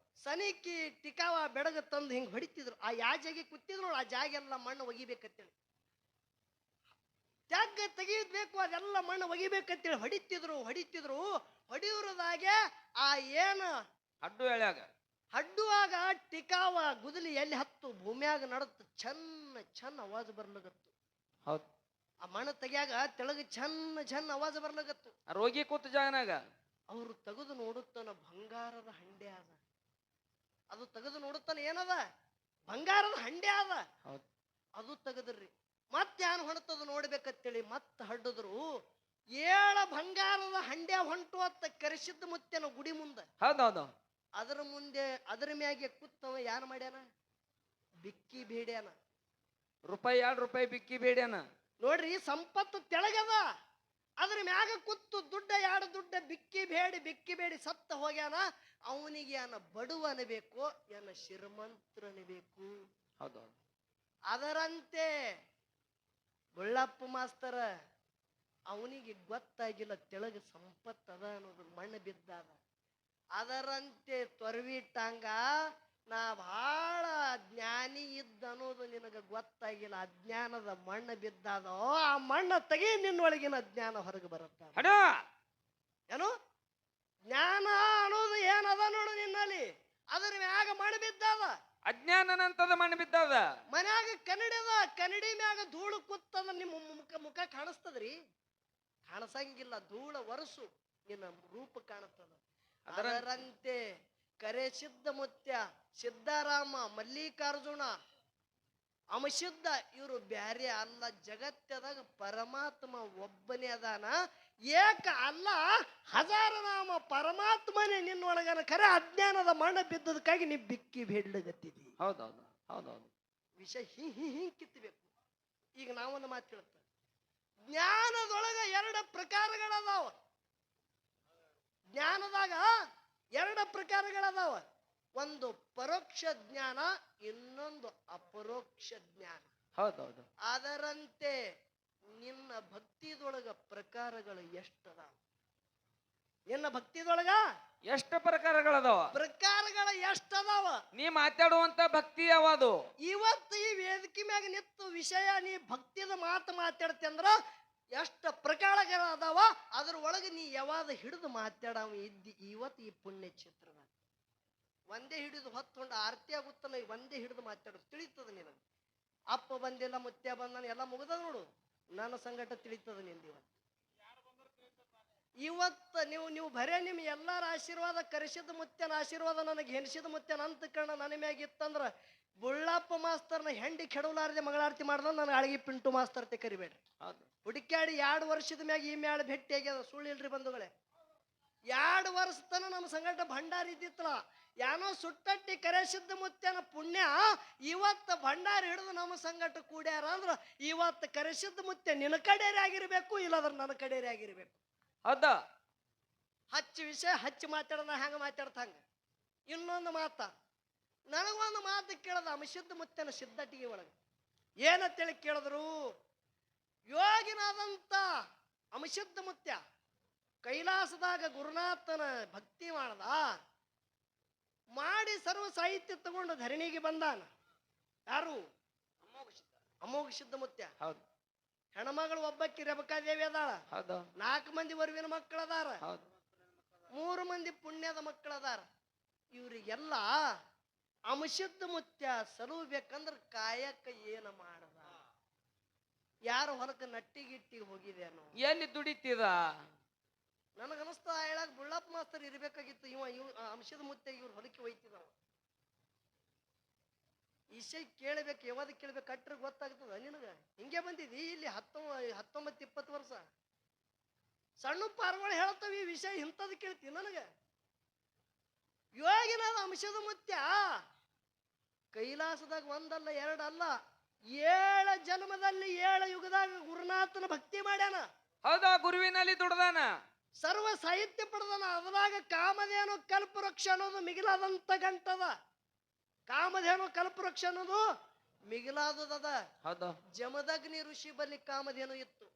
ಸನಿಕಿ ಟಿಕಾವ ಬೆಡಗ ತಂದು ಹಿಂಗ್ ಹೊಡಿತಿದ್ರು. ಆ ಜಾಗೆ ಕೂತಿದ್ರು, ಆ ಜಾಗ ಎಲ್ಲ ಮಣ್ಣು ಒಗಿಬೇಕಂತೇಳಿ, ತ್ಯಾಗ ತೆಗಿಬೇಕು, ಅದೆಲ್ಲ ಮಣ್ಣು ಒಗಿಬೇಕಂತೇಳಿ ಹೊಡಿತಿದ್ರು. ಹೊಡಿಯೋರದಾಗೆ ಆ ಏನ ಅಡ್ಡು ಎಳ್ಯಾಗ ಹಡ್ಡುವಾಗ ಟಿಕಾವ ಗುದಲಿ ಎಲ್ಲಿ ಹತ್ತು ಭೂಮ್ಯಾಗ ನಡತ್ತು ಚನ್ನ ಅವಾಜ್ ಬರ್ಲಗತ್ತು. ಹೌದ್. ಆ ಮಣ್ಣು ತೆಗ್ಯಾಗ ತೆಳಗ ಚನ್ನ ಅವಾಜ್ ಬರ್ಲಗತ್ತು. ಆ ರೋಗಿ ಕೂತ ಜಾಗನಾಗ ಅವ್ರು ತೆಗೆದು ನೋಡುತ್ತಾನ ಬಂಗಾರದ ಹಂಡೆ ಅದ. ಅದು ತೆಗೆದು ನೋಡುತ್ತಾನ ಏನದ ಬಂಗಾರದ ಹಂಡೆ ಅದ. ಹೌದ್. ಅದು ತೆಗದ್ರಿ ಮತ್ತೆ ಯಾನ್ ಹೊಣತದ ನೋಡ್ಬೇಕಂತೇಳಿ ಮತ್ತೆ ಹಡ್ಡದ್ರು 7 ಬಂಗಾರದ ಹಂಡೆ ಹೊಂಟು ಅಂತ ಕರೆಸಿದ್ದ ಮುತ್ತೆನ ಗುಡಿ ಮುಂದೆ. ಹೌದೌದು. ಅದರ ಮುಂದೆ ಅದರ ಮ್ಯಾಗೆ ಕೂತವ ಯಾರು ಮಾಡ್ಯಾನ ಬಿಕ್ಕಿ ಬೇಡ್ಯಾನ. ರೂಪಾಯಿ 2 ರೂಪಾಯಿ ಬಿಕ್ಕಿ ಬೇಡ್ಯಾನ. ನೋಡ್ರಿ ಸಂಪತ್ತು ತೆಳಗದ, ಅದ್ರ ಮ್ಯಾಗ ಕೂತು ದುಡ್ಡ 2 ದುಡ್ಡ ಬಿಕ್ಕಿ ಬೇಡಿ ಸತ್ತ ಹೋಗ್ಯಾನ. ಅವನಿಗೆ ಏನ ಬಡವ ಅನಬೇಕು ಏನ ಶ್ರೀಮಂತರ ಅನಬೇಕು. ಹೌದೌದು. ಅದರಂತೆ ಬುಳ್ಳಪ್ಪ ಮಾಸ್ತರ ಅವನಿಗೆ ಗೊತ್ತಾಗಿಲ್ಲ ತೆಳಗ ಸಂಪತ್ತದ ಅನ್ನೋದು, ಮಣ್ಣು ಬಿದ್ದಾದ. ಅದರಂತೆ ತೊರವಿಟ್ಟಂಗ ನಾ ಬಹಳ ಜ್ಞಾನಿ ಇದ್ದ ಅನ್ನೋದು ನಿನಗೆ ಗೊತ್ತಾಗಿಲ್ಲ. ಅಜ್ಞಾನದ ಮಣ್ಣು ಬಿದ್ದಾದೋ ಆ ಮಣ್ಣ ತೆಗಿ ನಿನ್ನೊಳಗಿನ ಜ್ಞಾನ ಹೊರಗೆ ಬರುತ್ತ. ಏನು ಜ್ಞಾನ ಅನ್ನೋದು ಏನದ ನೋಡು ನಿನ್ನಲ್ಲಿ, ಅದ್ರ ಮ್ಯಾಗ ಮಣ್ಣು ಬಿದ್ದಾದ. ಅಜ್ಞಾನನಂತದ ಮಣ್ಣು ಬಿದ್ದಾದ. ಮನ್ಯಾಗ ಕನ್ನಡಿ ಮ್ಯಾಗ ಧೂಳು ಕೂತದ. ನಿಮ್ಮ ಮುಖ ಕಾಣಿಸ್ತದ್ರಿ? ಕಾಣಿಸಂಗಿಲ್ಲ. ಧೂಳ ಒರಸು ನಿನ್ನ ರೂಪ ಕಾಣುತ್ತದ. ಅದರಂತೆ ಕರೆ ಸಿದ್ಧ ಮುತ್ಯ, ಸಿದ್ಧಾರಾಮ, ಮಲ್ಲಿಕಾರ್ಜುನ, ಅಮಸಿದ್ಧ ಇವರು ಬ್ಯಾರೆ ಅಲ್ಲ. ಜಗತ್ತದಾಗ ಪರಮಾತ್ಮ ಒಬ್ಬನೇ ಅದಾನ. ಏಕ ಅಲ್ಲ ಹಜಾರ ನಾಮ ಪರಮಾತ್ಮನೇ ನಿನ್ನೊಳಗನ. ಖರೆ ಅಜ್ಞಾನದ ಮಣ್ಣ ಬಿದ್ದದಕ್ಕಾಗಿ ನೀ ಬಿಕ್ಕಿ ಬೇಡ್ಲಗತ್ತಿದಿ. ಹೌದೌದು. ಹೌದೌದು. ವಿಷಯ ಹಿಂಗ್ ಕಿತ್ತಬೇಕು. ಈಗ ನಾವೊಂದು ಮಾತು ಹೇಳ್ತ, ಜ್ಞಾನದೊಳಗ 2 ಪ್ರಕಾರಗಳದಾವ. ಜ್ಞಾನದಾಗ 2 ಪ್ರಕಾರಗಳದಾವ. ಒಂದು ಪರೋಕ್ಷ ಜ್ಞಾನ, ಇನ್ನೊಂದು ಅಪರೋಕ್ಷ ಜ್ಞಾನ. ಹೌದೌದು. ಅದರಂತೆ ನಿನ್ನ ಭಕ್ತಿದೊಳಗ ಪ್ರಕಾರಗಳು ಎಷ್ಟದಾವ? ನಿನ್ನ ಭಕ್ತಿದೊಳಗ ಎಷ್ಟು ಪ್ರಕಾರಗಳದಾವ? ಪ್ರಕಾರಗಳು ಎಷ್ಟದಾವ? ನೀ ಮಾತಾಡುವಂತ ಭಕ್ತಿ ಯಾವುದು? ಇವತ್ತು ಈ ವೇದಿಕೆ ಮ್ಯಾಗ ನಿಂತು ವಿಷಯ ನೀ ಭಕ್ತಿದ ಮಾತು ಮಾತಾಡ್ತಿ ಅಂದ್ರ ಎಷ್ಟು ಪ್ರಕಾರಗಳದಾವ. ಅದ್ರ ಒಳಗೆ ನೀ ಯಾವಾಗ ಹಿಡಿದು ಮಾತಾಡವ ಇದ್ದಿ ಇವತ್ತು ಈ ಪುಣ್ಯ ಕ್ಷೇತ್ರದ ಒಂದೇ ಹಿಡಿದು ಹೊತ್ಕೊಂಡು ಆರತಿ ಆಗುತ್ತಲ್ಲ, ಒಂದೇ ಹಿಡಿದು ಮಾತಾಡೋದು ತಿಳಿತದ ನಿನಗೆ. ಅಪ್ಪ ಬಂದಿಲ್ಲ, ಮುತ್ಯ ಬಂದ, ಎಲ್ಲ ಮುಗ್ದ ನೋಡು. ನನ್ನ ಸಂಗಟ ತಿಳಿತದ ನಿಂದ. ಇವತ್ತು ನೀವು ಬರೇ ನಿಮ್ ಎಲ್ಲಾರ ಆಶೀರ್ವಾದ, ಕರೆಸಿದ ಮುತ್ಯನ ಆಶೀರ್ವಾದ ನನಗೆ ಹೆಣಿಸಿದ ಮುತ್ಯನ ಅಂತ ಕಣ್ಣ ನನ್ನ ಮ್ಯಾಗ ಇತ್ತಂದ್ರ ಬುಳ್ಳಪ್ಪ ಮಾಸ್ತರ್ನ ಹೆಂಡಿ ಕೆಡವಲಾರದೆ ಮಂಗಳಾರತಿ ಮಾಡ್ದ ನಾನು ಆಳ್ಗಿ ಪಿಂಟು ಮಾಸ್ತರ್ತೆ ಕರಿಬೇಡ್ರಿ. ಹುಡುಕ್ಯಾಡಿ 2 ವರ್ಷದ ಮ್ಯಾಗ ಈ ಮ್ಯಾಳ ಭೇಟಿ ಆಗ್ಯದ. ಸುಳ್ಳು ಇಲ್ರಿ ಬಂಧುಗಳೇ. 2 ವರ್ಷ ತನ ನಮ್ಮ ಸಂಗಟ ಭಂಡಾರ ಇದ್ದಿತ್ತಲ್ಲ, ಯಾನೋ ಸುಟ್ಟಟ್ಟಿ ಕರೆಸಿದ್ದ ಮುತ್ಯನ ಪುಣ್ಯ ಇವತ್ತು ಭಂಡಾರ ಹಿಡಿದು ನಮ್ಮ ಸಂಗಟ ಕೂಡ್ಯಾರ ಅಂದ್ರ ಇವತ್ತು ಕರೆಸಿದ್ದ ಮುತ್ಯ ನಿನ್ನ ಕಡೆಯೇ ಆಗಿರ್ಬೇಕು, ಇಲ್ಲದ್ರ ನನ್ನ ಕಡೆಯೇ ಆಗಿರ್ಬೇಕು. ಹೌದಾ? ಹಚ್ಚಿ ವಿಷಯ ಹಚ್ಚಿ ಮಾತಾಡೋಣ, ಹೆಂಗ ಮಾತಾಡ್ತಂಗ. ಇನ್ನೊಂದು ಮಾತ, ನನಗೊಂದು ಮಾತು ಕೇಳದ ಅಮಸಿದ್ದ ಮುತ್ಯನ ಸಿದ್ಧಟಿಗೆ ಒಳಗೆ ಏನಂತೇಳಿ ಕೇಳಿದ್ರು, ಯೋಗಿನಾದಂತ ಅಮಸಿದ್ದ ಮುತ್ಯ ಕೈಲಾಸದಾಗ ಗುರುನಾಥನ ಭಕ್ತಿ ಮಾಡಿ ಸರ್ವ ಸಾಹಿತ್ಯ ತಗೊಂಡು ಧರಣಿಗೆ ಬಂದಾನ. ಯಾರು? ಅಮೋಘ ಸಿದ್ಧ ಮುತ್ಯ. ಹೌದು. ಹೆಣ್ಮಗಳು ಒಬ್ಬಕ್ಕಿ ರೇಬಕಾದೇವಿ ಅದಾಳ. 4 ಮಂದಿ ವರುವಿನ ಮಕ್ಕಳದಾರ. 3 ಮಂದಿ ಪುಣ್ಯದ ಮಕ್ಕಳದಾರ. ಇವ್ರಿಗೆಲ್ಲ ಅಮಸಿದ್ಧ ಮುತ್ಯ ಸಲುಬೇಕಂದ್ರ ಕಾಯಕ ಏನ ಮಾಡದ? ಯಾರು ಹೊಲಕ್ಕೆ ನಟ್ಟಿಗಿಟ್ಟಿಗೆ ಹೋಗಿದೇನೋ, ಎಲ್ಲಿ ದುಡಿತೀದ? ನನಗನಸ್ತ ಹೇಳಕ್ ಬುಳ್ಳಪ್ಪ ಮಾಸ್ತರ್ ಇರ್ಬೇಕಾಗಿತ್ತು. ಇವ ಅಂಶದ ಮುತ್ತೆ ಇವ್ರು ಹೊಲಕ್ಕೆ ಒಯ್ತಿದವ. ವಿಷಯ ಕೇಳಬೇಕು, ಯಾವಾಗ ಕೇಳ್ಬೇಕು ಕಟ್ರೆ ಗೊತ್ತಾಗ್ತದ ನಿನಗ. ಹಿಂಗೆ ಬಂದಿದಿ ಇಲ್ಲಿ 19-20 ವರ್ಷ. ಸಣ್ಣ ಪಾರ್ಗಳು ಹೇಳ್ತಾವ ಈ ವಿಷಯ, ಇಂಥದ್ದು ಕೇಳ್ತೀವಿ ನನಗ. ಯೋಗಿನಾದ ಅಂಶದ ಮುತ್ಯ ಕೈಲಾಸದಾಗ 1 ಅಲ್ಲ 2 ಅಲ್ಲ 7 ಜನ್ಮದಲ್ಲಿ 7 ಯುಗದಾಗ ಗುರುನಾಥನ ಭಕ್ತಿ ಮಾಡ್ಯಾನ. ಹೌದಾ? ಗುರುವಿನಲ್ಲಿ ದುಡ್ದಾನ, ಸರ್ವ ಸಾಹಿತ್ಯ ಪಡೆದಾನ. ಅದ್ರಾಗ ಕಾಮಧೇನು ಕಲ್ಪವೃಕ್ಷ ಅನ್ನೋದು ಮಿಗಿಲಾದಂತ ಗಂಟದ. ಕಾಮಧೇನು ಕಲ್ಪವೃಕ್ಷ ಅನ್ನೋದು ಮಿಗಿಲಾದದ. ಜಮದಗ್ನಿ ಋಷಿ ಬಲ್ಲಿ ಕಾಮಧೇನು ಇತ್ತು.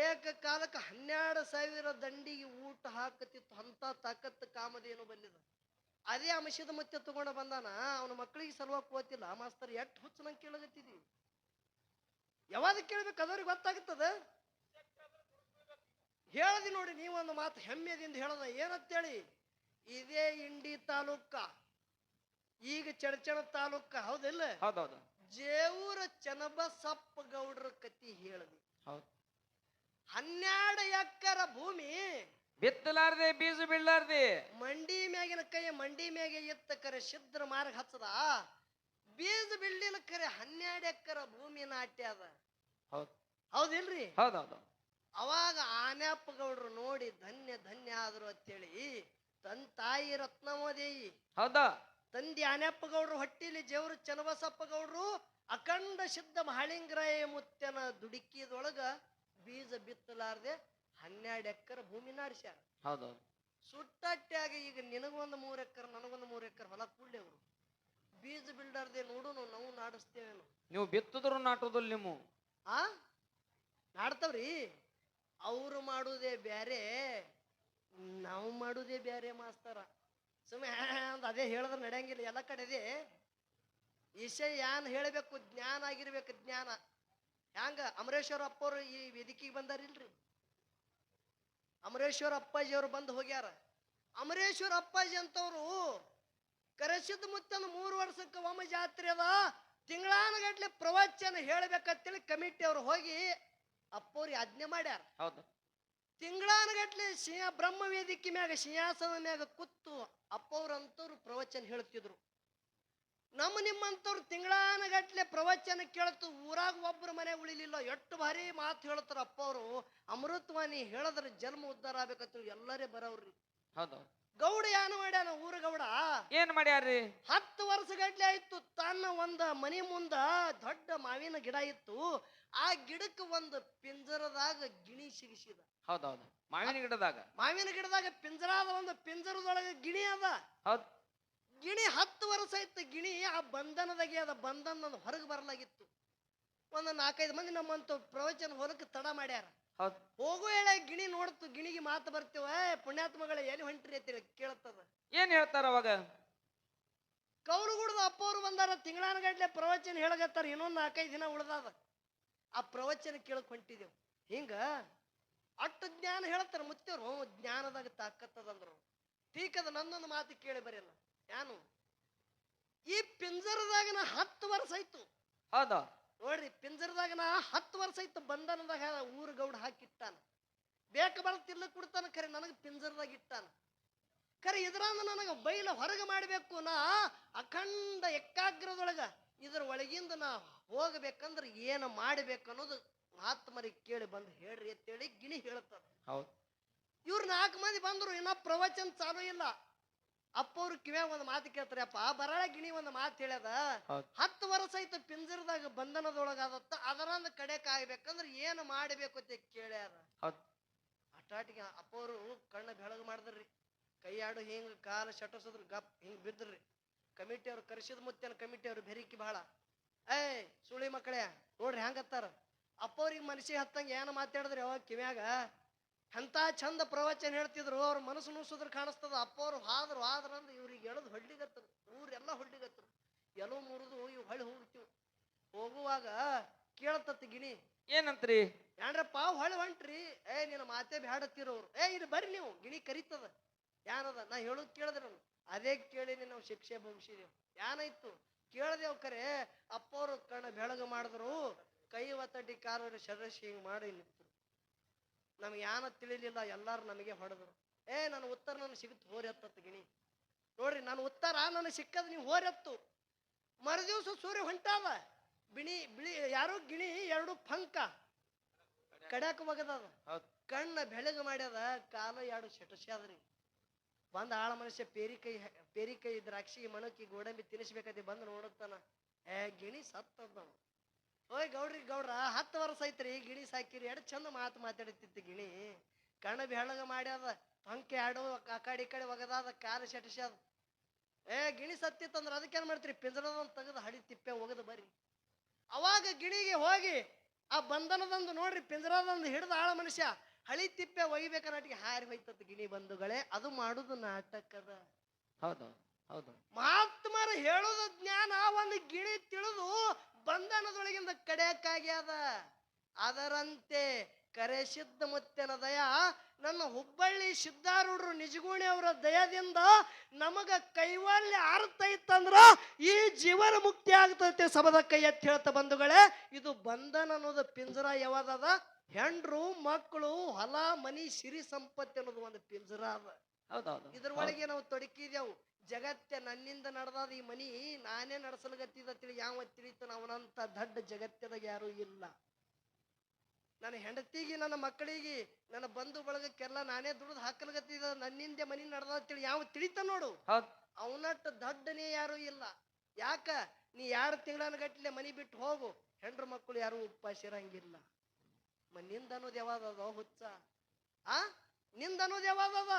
ಏಕ ಕಾಲಕ್ಕೆ 12,000 ದಂಡಿಗೆ ಊಟ ಹಾಕತಿತ್ತು. ಅಂತ ತಾಕತ್ತು ಕಾಮಧೇನು ಬಂದಿದ. ಅದೇ ಅಂಶದ ಮುತ್ಯ ತಗೊಂಡ ಬಂದಾನ. ಅವನ ಮಕ್ಕಳಿಗೆ ಸಲುವಾಗಿ ಹೋತಿಲ್ಲ. ಮಾಸ್ತರ್ ಎಟ್ ಹುಚ್ಚ ನಂಗೆ ಕೇಳಗತ್ತಿದಿ. ಯಾವಾಗ ಕೇಳ್ಬೇಕು ಅದವ್ರಿಗೆ ಗೊತ್ತಾಗುತ್ತದ. ಹೇಳದಿ ನೋಡಿ ನೀವೊಂದು ಮಾತು ಹೆಮ್ಮೆದಿಂದ ಹೇಳದ ಏನಂತೇಳಿ, ಇದೇ ಇಂಡಿ ತಾಲೂಕ, ಈಗ ಚಡಚಣ ತಾಲೂಕ, ಹೌದಿಲ್ಲ? ಹೌದೌದು. ಜೇವೂರ ಚನ್ನಬಸಪ್ಪ ಗೌಡ್ರ ಕತಿ ಹೇಳದಿ. ಹೌದು. 12 ಎಕರ ಭೂಮಿ ಬಿತ್ತಲಾರ್ದೆ ಬೀಜ ಬೀಳಲಾರ್ದೆ ಮಂಡಿ ಮ್ಯಾಗಿನ ಕೈ ಮಂಡಿ ಮ್ಯಾಗೆ ಎತ್ತ ಕರೆ ಸಿದ್ರ ಮಾರ್ಗ ಹಚ್ಚದ, ಬೀಜ ಬೀಳಲಿಲ್ಲ ಕರೆ 12 ಎಕರ ಭೂಮಿ ನಾಟ್ಯ ಅದ. ಹೌದು. ಹೌದಿಲ್ರಿ? ಹೌದೌದು. ಅವಾಗ ಆನ್ಯಪ್ಪ ಗೌಡ್ರು ನೋಡಿ ಧನ್ಯ ಧನ್ಯ ಆದ್ರು ಅಂತೇಳಿ ತನ್ ತಾಯಿ ರತ್ನಮದೇವಿ, ಹೌದಾ, ತಂದಿ ಆನ್ಯಪ್ಪ ಗೌಡ್ರು ಹೊಟ್ಟಿಲಿ ಜೇವ್ರ ಚನ್ನಬಸಪ್ಪ ಗೌಡ್ರು ಅಖಂಡ ಸಿದ್ಧ ಮಹಾಳಿಂಗರಾಯ ಮುತ್ಯನ ದುಡುಕಿದೊಳಗ ಬೀಜ ಬಿತ್ತಲಾರ್ದೆ 12 ಎಕರ ಭೂಮಿ ನಾಡ್ಸ್ಯಾರ. ಹೌದೌದು. ಸುಟ್ಟಟ್ಟಾಗಿ ಈಗ ನಿನಗೊಂದು 3 ಎಕರೆ ನನಗೊಂದು 3 ಎಕರೆ ಹೊಲ ಕೂಡ್ಲಿ ಅವರು ಬೀಜ ಬಿಲ್ಡಾರ್ದೆ ನೋಡು ನಾವು ನಾಡಿಸ್ತೇವೇನು. ನೀವು ಬಿತ್ತದ್ರು ನಾಟೋದಿಲ್ಲ ನಿಮ್ಮ. ಆ ನಾಡ್ತಾವ್ರಿ. ಅವ್ರು ಮಾಡುವುದೇ ಬ್ಯಾರೆ, ನಾವು ಮಾಡುವುದೇ ಬ್ಯಾರೆ ಮಾಸ್ತರ. ಸುಮ್ಮನೆ ಅಂತ ಅದೇ ಹೇಳಿದ್ರೆ ನಡೆಯಂಗಿಲ್ಲ. ಎಲ್ಲ ಕಡೆದೆ ವಿಷಯ ಏನ್ ಹೇಳಬೇಕು, ಜ್ಞಾನ ಆಗಿರ್ಬೇಕು. ಜ್ಞಾನ ಹ್ಯಾಂಗ ಅಮರೇಶ್ವರ ಅಪ್ಪವ್ರು ಈ ವೇದಿಕೆಗೆ ಬಂದಾರಿಲ್ರಿ? ಅಮರೇಶ್ವರ ಅಪ್ಪಾಜಿ ಅವ್ರು ಬಂದು ಹೋಗ್ಯಾರ. ಅಮರೇಶ್ವರ ಅಪ್ಪಾಜಿ ಅಂತವ್ರು ಕರೆಸಿದ ಮುತ್ತಂದು 3 ವರ್ಷಕ್ಕೆ ಒಮ್ಮೆ ಜಾತ್ರೆ ಅದ, ತಿಂಗಳಾನಗಟ್ಲೆ ಪ್ರವಚನ ಹೇಳ್ಬೇಕಂತೇಳಿ ಕಮಿಟಿ ಅವ್ರು ಹೋಗಿ ಅಪ್ಪವ್ರಿಗೆ ಆಜ್ಞೆ ಮಾಡ್ಯಾರ. ಹೌದು. ತಿಂಗಳಾನಗಟ್ಲೆ ಬ್ರಹ್ಮ ವೇದಿಕೆ ಮ್ಯಾಗ ಸಿಂಹಾಸನ ಮ್ಯಾಗ ಕೂತು ಅಪ್ಪವ್ರಂತವ್ರು ಪ್ರವಚನ ಹೇಳ್ತಿದ್ರು. ನಿಮ್ಮಂತವ್ರು ತಿಂಗಳಾನಗಟ್ಲೆ ಪ್ರವಚನ ಕೇಳ್ತು, ಊರಾಗ ಒಬ್ಬರು ಮನೆ ಉಳಿಲಿಲ್ಲ. ಎಷ್ಟು ಭಾರಿ ಮಾತು ಹೇಳ್ತಾರ ಅಪ್ಪವ್ರು. ಅಮೃತವಾಣಿ ಹೇಳಿದ್ರೆ ಜನ್ಮ ಉದ್ಧಾರ ಆಗ್ಬೇಕಂತ ಎಲ್ಲರೇ ಬರವ್ರಿ. ಹೌದೌದು. ಗೌಡ ಏನು ಮಾಡ್ಯಾನ? ಊರ ಗೌಡ ಏನ್ ಮಾಡ್ಯಾರ್ರಿ? 10 ವರ್ಷ ಗಟ್ಲೆ ಆಯ್ತು. ತನ್ನ ಒಂದ ಮನಿ ಮುಂದ ದೊಡ್ಡ ಮಾವಿನ ಗಿಡ ಇತ್ತು. ಆ ಗಿಡಕ್ಕೆ ಒಂದು ಪಿಂಜರದಾಗ ಗಿಣಿ ಸಿಗಿಸಿದ. ಹೌದೌದು. ಮಾವಿನ ಗಿಡದಾಗ ಪಿಂಜರಾದ ಒಂದು ಪಿಂಜರದೊಳಗೆ ಗಿಣಿ ಅದ. ಹೌದು. ಗಿಣಿ 10 ವರ್ಷ ಆಯ್ತು. ಗಿಣಿ ಆ ಬಂಧನದಾಗೆ ಅದ. ಬಂಧನ ಹೊರಗೆ ಬರಲಾಗಿತ್ತು. ಒಂದು 4-5 ಮಂದಿ ನಮ್ಮಂತ ಪ್ರವಚನ ಹೊಲಕ್ಕೆ ತಡ ಮಾಡ್ಯಾರ. ಹೌದು. ಹೋಗೋ ಹೇಳ ಗಿಣಿ ನೋಡ್ತು. ಗಿಣಿಗೆ ಮಾತು ಬರ್ತೀವ, ಪುಣ್ಯಾತ್ಮಗಳೇ ಎಲ್ಲಿ ಹೊಂಟ್ರಿ ಅಂತ ಕೇಳ್ತದ. ಏನ್ ಹೇಳ್ತಾರ ಅವಾಗ? ಕೌಲುಗುಡ್ದ ಅಪ್ಪವ್ರು ಬಂದಾರ. ತಿಂಗಳಾನಗಟ್ಲೆ ಪ್ರವಚನ ಹೇಳಗತ್ತಾರ. ಇನ್ನೊಂದು 4-5 ದಿನ ಉಳ್ದಾದ. ಆ ಪ್ರವಚನ ಕೇಳಕ್ ಹೊಂಟಿದೆವು. ಹಿಂಗ ಅಟ್ಟು ಜ್ಞಾನ ಹೇಳ್ತಾರ ಮುತ್ತೇವ್ರು. ಜ್ಞಾನದಾಗ ತಾಕತ್ತದಂದ್ರು ತೀಕದ. ನನ್ನೊಂದು ಮಾತು ಕೇಳಿ ಬರಲ್ಲ. ಯಾನು ಈ ಪಿಂಜರದಾಗ 10 ವರ್ಷ ಆಯ್ತು. ಹೌದಾ ನೋಡ್ರಿ, ಪಿಂಜರದಾಗ 10 ವರ್ಷ ಆಯ್ತು. ಬಂಧನದಾಗ ಊರ ಗೌಡ ಹಾಕಿಟ್ಟಾನ. ಬೇಕ ಬರ್ತಿಲ್ಲ ಕೊಡ್ತಾನ. ಖರೆ ನನಗೆ ಪಿಂಜರದಾಗ ಇಟ್ಟಾನ. ಖರೆ ಇದ್ರಂದ ನನಗೆ ಬೈಲ ಹೊರಗೆ ಮಾಡಬೇಕು. ನಾ ಅಖಂಡ ಏಕಾಗ್ರದೊಳಗ ಇದ್ರ ಒಳಗಿಂದ ನಾ ಹೋಗ್ಬೇಕಂದ್ರೆ ಏನು ಮಾಡ್ಬೇಕು ಅನ್ನೋದು ಮಹಾತ್ಮರಿಗೆ ಕೇಳಿ ಬಂದು ಹೇಳ್ರಿ ಅಂತೇಳಿ ಗಿಣಿ ಹೇಳ್ತದ. ಹೌದು. ಇವ್ರು 4 ಮಂದಿ ಬಂದ್ರು. ಇನ್ನ ಪ್ರವಚನ ಚಾಲು ಇಲ್ಲ. ಅಪ್ಪವ್ರು ಕಿವ್ಯಾಗ ಒಂದು ಮಾತು ಕೇಳ್ತಾರೆ. ಅಪ್ಪ ಬರಳ ಗಿಣಿ ಒಂದು ಮಾತು ಹೇಳ್ಯದ. 10 ವರ್ಷ ಆಯ್ತು ಪಿಂಜರದಾಗ ಬಂಧನದೊಳಗಾದತ್ತ. ಅದರಂದ ಕಡೆಕ್ ಆಗ್ಬೇಕಂದ್ರೆ ಏನು ಮಾಡಬೇಕು ಅಂತ ಕೇಳ್ಯಾರ. ಅಟಾಟಿಗೆ ಅಪ್ಪವ್ರು ಕಣ್ಣ ಬೆಳಗು ಮಾಡಿದ್ರಿ. ಕೈಯಾಡು ಹಿಂಗ ಕಾಲ ಶಟಸಿದ್ರು. ಗಪ್ ಹಿಂಗ್ ಬಿದ್ರಿ. ಕಮಿಟಿ ಅವ್ರು ಕರೆಸಿದ ಮುತ್ತೇನ ಕಮಿಟಿ ಅವ್ರು ಬೆರಿಕಿ ಬಹಳ. ಸುಳಿ ಮಕ್ಕಳೇ ನೋಡ್ರಿ ಹೆಂಗತ್ತಾರ. ಅಪ್ಪವ್ರಿಗೆ ಮನಸ್ಸಿಗೆ ಹತ್ತಂಗ ಏನು ಮಾತಾಡಿದ್ರಿ ಅವಾಗ ಕಿವ್ಯಾಗ. ಎಂತ ಚಂದ ಪ್ರವಚನ ಹೇಳ್ತಿದ್ರು. ಅವ್ರ ಮನಸ್ಸು ನುಸುದ್ರ ಕಾಣಿಸ್ತದ. ಅಪ್ಪವ್ರು ಹಾದ್ರ ಅಂದ್ರೆ ಇವ್ರಿಗೆ ಎಳದ್ ಹೊಳ್ಳಿಗತ್ತರು. ಊರೆಲ್ಲ ಹೊಳ್ಳಿಗತ್ತರು. ಎಲ್ಲೋ ಮುರಿದು ಇವ್ ಹೊಳ್ಳಿ ಹೋಗ್ತೀವಿ. ಹೋಗುವಾಗ ಕೇಳತತ್ ಗಿಣಿ. ಏನಂತ್ರಿ? ಯಾನ್ರಪ್ಪ ಹೊಳ್ಳಿ ಹೊಂಟ್ರಿ? ನಿನ್ನ ಮಾತೇ ಬ್ಯಾಡತ್ತಿರೋರು. ಇಲ್ಲಿ ಬರ್ರಿ ನೀವು. ಗಿಣಿ ಕರಿತದ. ಯಾನದ? ನಾ ಹೇಳೋದು ಕೇಳಿದ್ರ ಅದೇ ಕೇಳಿ ನಾವು ಶಿಕ್ಷೆ ಭವಿಸಿದೆವು. ಏನಾಯ್ತು ಕೇಳ್ದೇವ್. ಖರೆ ಅಪ್ಪವ್ರು ಕಣ್ಣ ಬೆಳಗ ಮಾಡಿದ್ರು. ಕೈ ಒತ್ತಡಿ ಕಾಲ ಸದಸ್ಯ ಹಿಂಗ್ ಮಾಡಿ ನಿಂತರು. ನಮ್ಗೆ ಯಾನ ತಿಳಿಲಿಲ್ಲ. ಎಲ್ಲಾರು ನಮಗೆ ಹೊಡೆದ್ರು. ನನ್ನ ಉತ್ತರ ನನಗೆ ಸಿಗುತ್ತೆ. ಹೋರೆತ್ತತ್ತು ಗಿಣಿ. ನೋಡ್ರಿ, ನನ್ನ ಉತ್ತರ ನನಗೆ ಸಿಕ್ಕದ್ ನೀವು ಹೋರೆತ್ತು. ಮರುದಿವ್ಸ ಸೂರ್ಯ ಹೊಂಟಾದ. ಬಿಳಿ ಯಾರು ಗಿಣಿ 2 ಪಂಕ ಕಡ್ಯಾಕ ಒಗದದ. ಕಣ್ಣ ಬೆಳಗ ಮಾಡ್ಯದ. ಕಾಲ 2 ಶಟಸ್ಯಾದ್ರಿ. ಬಂದ ಆಳ ಮನುಷ್ಯ ಪೇರಿಕೈ ದ್ರಾಕ್ಷಿ ಮಣಕಿ ಗೋಡಂಬಿ ತಿನ್ನಿಸ್ಬೇಕತಿ. ಬಂದು ನೋಡುತ್ತಾನ. ಗಿಣಿ ಸತ್ತದ. ಓಯ್ ಗೌಡ್ರ 10 ವರ್ಷ ಐತ್ರಿ ಗಿಣಿ ಸಾಕಿರಿ. ಎರಡು ಚಂದ ಮಾತಾಡತಿತ್ತು ಗಿಣಿ. ಕಣ್ಣ ಬೆಳಗ ಮಾಡ್ಯಾದ. ಪಂಕೆ 2 ಆ ಕಡೆ ಈ ಕಡೆ ಒಗದಾದ. ಕಾಲ ಶಟಸ್ಯಾದ. ಗಿಣಿ ಸತ್ತಿತ್ತಂದ್ರ ಅದಕ್ಕೇನ್ ಮಾಡ್ತೀರಿ? ಪಿಂಜರದಂತ ತೆಗೆದು ಹಡಿ ತಿಪ್ಪೆ ಒಗದು ಬರ್ರಿ. ಅವಾಗ ಗಿಣಿಗೆ ಹೋಗಿ ಆ ಬಂಧನದಂದು ನೋಡ್ರಿ, ಪಿಂಜರದಂದು ಹಿಡಿದ ಆಳ ಮನುಷ್ಯ ಹಳಿ ತಿಪ್ಪೆ ಒಗಿಬೇಕನ್ನಟಿಗೆ ಹಾರಿ ಹೋಯ್ತತ್ ಗಿಣಿ ಬಂಧುಗಳೇ. ಅದು ಮಾಡುದು ನಾಟಕದ. ಹೌದು ಹೌದು. ಮಹಾತ್ಮರ ಹೇಳುದು ಜ್ಞಾನ. ಒಂದು ಗಿಣಿ ತಿಳಿದು ಬಂಧನದೊಳಗಿಂದ ಕಡೆಯಕ್ಕಾಗ್ಯಾದ. ಅದರಂತೆ ಕರೆಸಿದ್ದ ಮುತ್ತನ ದಯ ನನ್ನ ಹುಬ್ಬಳ್ಳಿ ಸಿದ್ದಾರೂಢರು ನಿಜಗುಣಿ ಅವರ ದಯದಿಂದ ನಮಗ ಕೈವಲ್ಯ ಅರ್ಥೈತಂದ್ರ ಈ ಜೀವನ ಮುಕ್ತಿ ಆಗ್ತೈತೆ. ಸಬದ ಕೈ ಎತ್ತಿ ಹೇಳ್ತ ಬಂಧುಗಳೇ, ಇದು ಬಂಧನ ಅನ್ನೋದು ಪಿಂಜರ ಯಾವ್ದದ? ಹೆಂಡ್ರು ಮಕ್ಕಳು ಹೊಲ ಮನಿ ಸಿರಿ ಸಂಪತ್ತಿ ಅನ್ನೋದು ಒಂದು ಪಿಂಜರ ಅದ. ಹೌದೌದು. ಇದ್ರೊಳಗೆ ನಾವು ತೊಡಕಿದೆವು. ಜಗತ್ತೆ ನನ್ನಿಂದ ನಡೆದಾದ ಈ ಮನಿ ನಾನೇ ನಡೆಸಲ್ಗತ್ತಿದ ತಿಳಿ ಯಾವ ತಿಳಿತ ಅವನಂತ ದಡ್ಡ ಜಗತ್ತದಾಗ ಯಾರು ಇಲ್ಲ. ನನ್ನ ಹೆಂಡತಿಗೆ ನನ್ನ ಮಕ್ಕಳಿಗೆ ನನ್ನ ಬಂಧು ಬಳಗಕ್ಕೆಲ್ಲ ನಾನೇ ದುಡ್ದು ಹಾಕಲ್ಗತ್ತಿದ ನನ್ನಿಂದ ಮನಿ ನಡೆದ ತಿಳಿ ಯಾವ ತಿಳಿತ ನೋಡು. ಅವನಟ್ಟು ದಡ್ಡನೇ ಯಾರು ಇಲ್ಲ. ಯಾಕ? ನೀ 2 ತಿಂಗಳ ಗಟ್ಲೆ ಮನಿ ಬಿಟ್ಟು ಹೋಗು, ಹೆಂಡ್ರು ಮಕ್ಕಳು ಯಾರು ಉಪವಾಸ ಇರಂಗಿಲ್ಲ. ನಿಂದ ಅನ್ನೋದು ಯಾವಾಗದ ಹುಚ್ಚ? ನಿಂದ ಅನ್ನೋದು ಯಾವಾಗದ?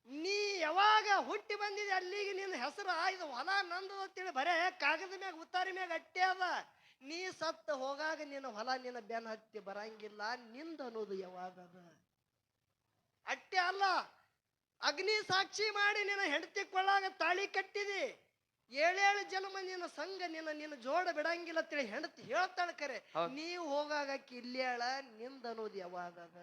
ನೀ ಯಾವಾಗ ಹುಟ್ಟಿ ಬಂದಿದೆ ಅಲ್ಲಿಗೆ ನಿನ್ನ ಹೆಸರು ಇದು ಹೊಲ ನಂದು ಅಂತೇಳಿ ಬರೇ ಕಾಗದ ಮ್ಯಾಗ ಉತ್ತಾರಿ ಮ್ಯಾಗ ಅಟ್ಟೆ ಅದ. ನೀ ಸತ್ತ ಹೋಗಾಗ ನಿನ್ನ ಹೊಲ ನಿನ್ನ ಬೆನ್ನ ಹತ್ತಿ ಬರಂಗಿಲ್ಲ. ನಿಂದ ಅನ್ನೋದು ಯಾವಾಗದ? ಅಟ್ಟೆ ಅಲ್ಲ, ಅಗ್ನಿ ಸಾಕ್ಷಿ ಮಾಡಿ ನಿನ್ನ ಹೆಂಡತಿ ಕೊಳ್ಳಾಗ ತಾಳಿ ಕಟ್ಟಿದಿ. 7 ಜನ್ಮ ನಿನ್ನ ಸಂಘ ನಿನ್ನ ಜೋಡ ಬಿಡಂಗಿಲ್ಲ ಅಂತೇಳಿ ಹೆಂಡತಿ ಹೇಳ್ತಾಳ. ಕರೆ ನೀವು ಹೋಗಾಗ ಕಿಲ್ಯಾಳ. ನಿಂದ ಅನ್ನೋದು ಯಾವಾಗದ?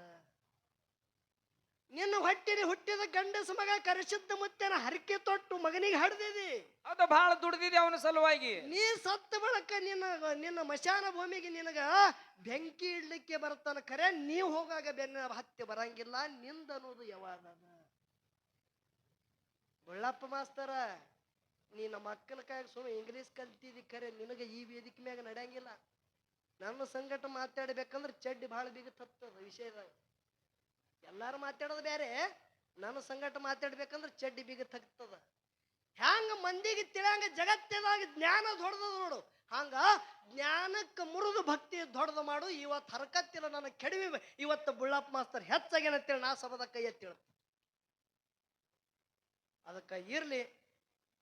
ನಿನ್ನ ಹೊಟ್ಟಿನ ಹುಟ್ಟಿದ ಗಂಡಸ ಮಗ ಕರೆಸಿದ್ದ ಮುತ್ತನ ಹರಕೆ ತೊಟ್ಟು ಮಗನಿಗೆ ಹಡ್ದಿದಿ. ಅದು ಬಹಳ ದುಡ್ದಿದೆ ಅವನ ಸಲುವಾಗಿ. ನೀ ಸತ್ತ ಬಳಕ ನಿನ್ನ ಮಶಾನ ಭೂಮಿಗೆ ನಿನಗ ಬೆಂಕಿ ಇಡ್ಲಿಕ್ಕೆ ಬರ್ತಾನ. ಖರೆ ನೀವು ಹೋಗಾಗ ಬೆನ್ನ ಹತ್ತಿ ಬರಂಗಿಲ್ಲ. ನಿಂದ ಅನ್ನೋದು ಯಾವಾಗದ? ಬಳ್ಳಪ್ಪ ಮಾಸ್ತರ, ನೀ ನಮ್ಮ ಅಕ್ಕನ ಕಾಯಾಗ ಸುಮ್ಮನೆ ಇಂಗ್ಲೀಷ್ ಕಲ್ತಿದಿ. ಖರೆ ನಿನಗ ಈ ವೇದಿಕೆ ಮ್ಯಾಗ ನಡೆಯಂಗಿಲ್ಲ. ನನ್ನ ಸಂಗಟ ಮಾತಾಡ್ಬೇಕಂದ್ರೆ ಚಡ್ಡಿ ಬಹಳ ಬಿಗತ್ ಹತ್ತದ ವಿಷಯದಾಗ. ಎಲ್ಲಾರು ಮಾತಾಡೋದು ಬೇರೆ, ನನ್ನ ಸಂಗಟ ಮಾತಾಡ್ಬೇಕಂದ್ರೆ ಚಡ್ಡಿ ಬಿಗತ್ ಹತ್ತದ. ಹ್ಯಾಂಗ ಮಂದಿಗೆ ತಿಳಿಯಂಗ ಜಗತ್ತದಾಗ ಜ್ಞಾನ ದೊಡ್ಡದ ನೋಡು, ಹಂಗ ಜ್ಞಾನಕ್ಕೆ ಮುರಿದು ಭಕ್ತಿ ದೊಡ್ಡದು ಮಾಡು. ಇವತ್ತು ಹರಕತ್ತಿಲ್ಲ ನನ್ನ ಕೆಡವಿ. ಇವತ್ತು ಬುಳ್ಳಪ್ಪ ಮಾಸ್ತರ್ ಹೆಚ್ಚಾಗೇನಂತೇಳಿ ನಾ ಸಬದ ಕೈ ಎತ್ತೇಳ. ಅದಕ್ಕೆ ಇರ್ಲಿ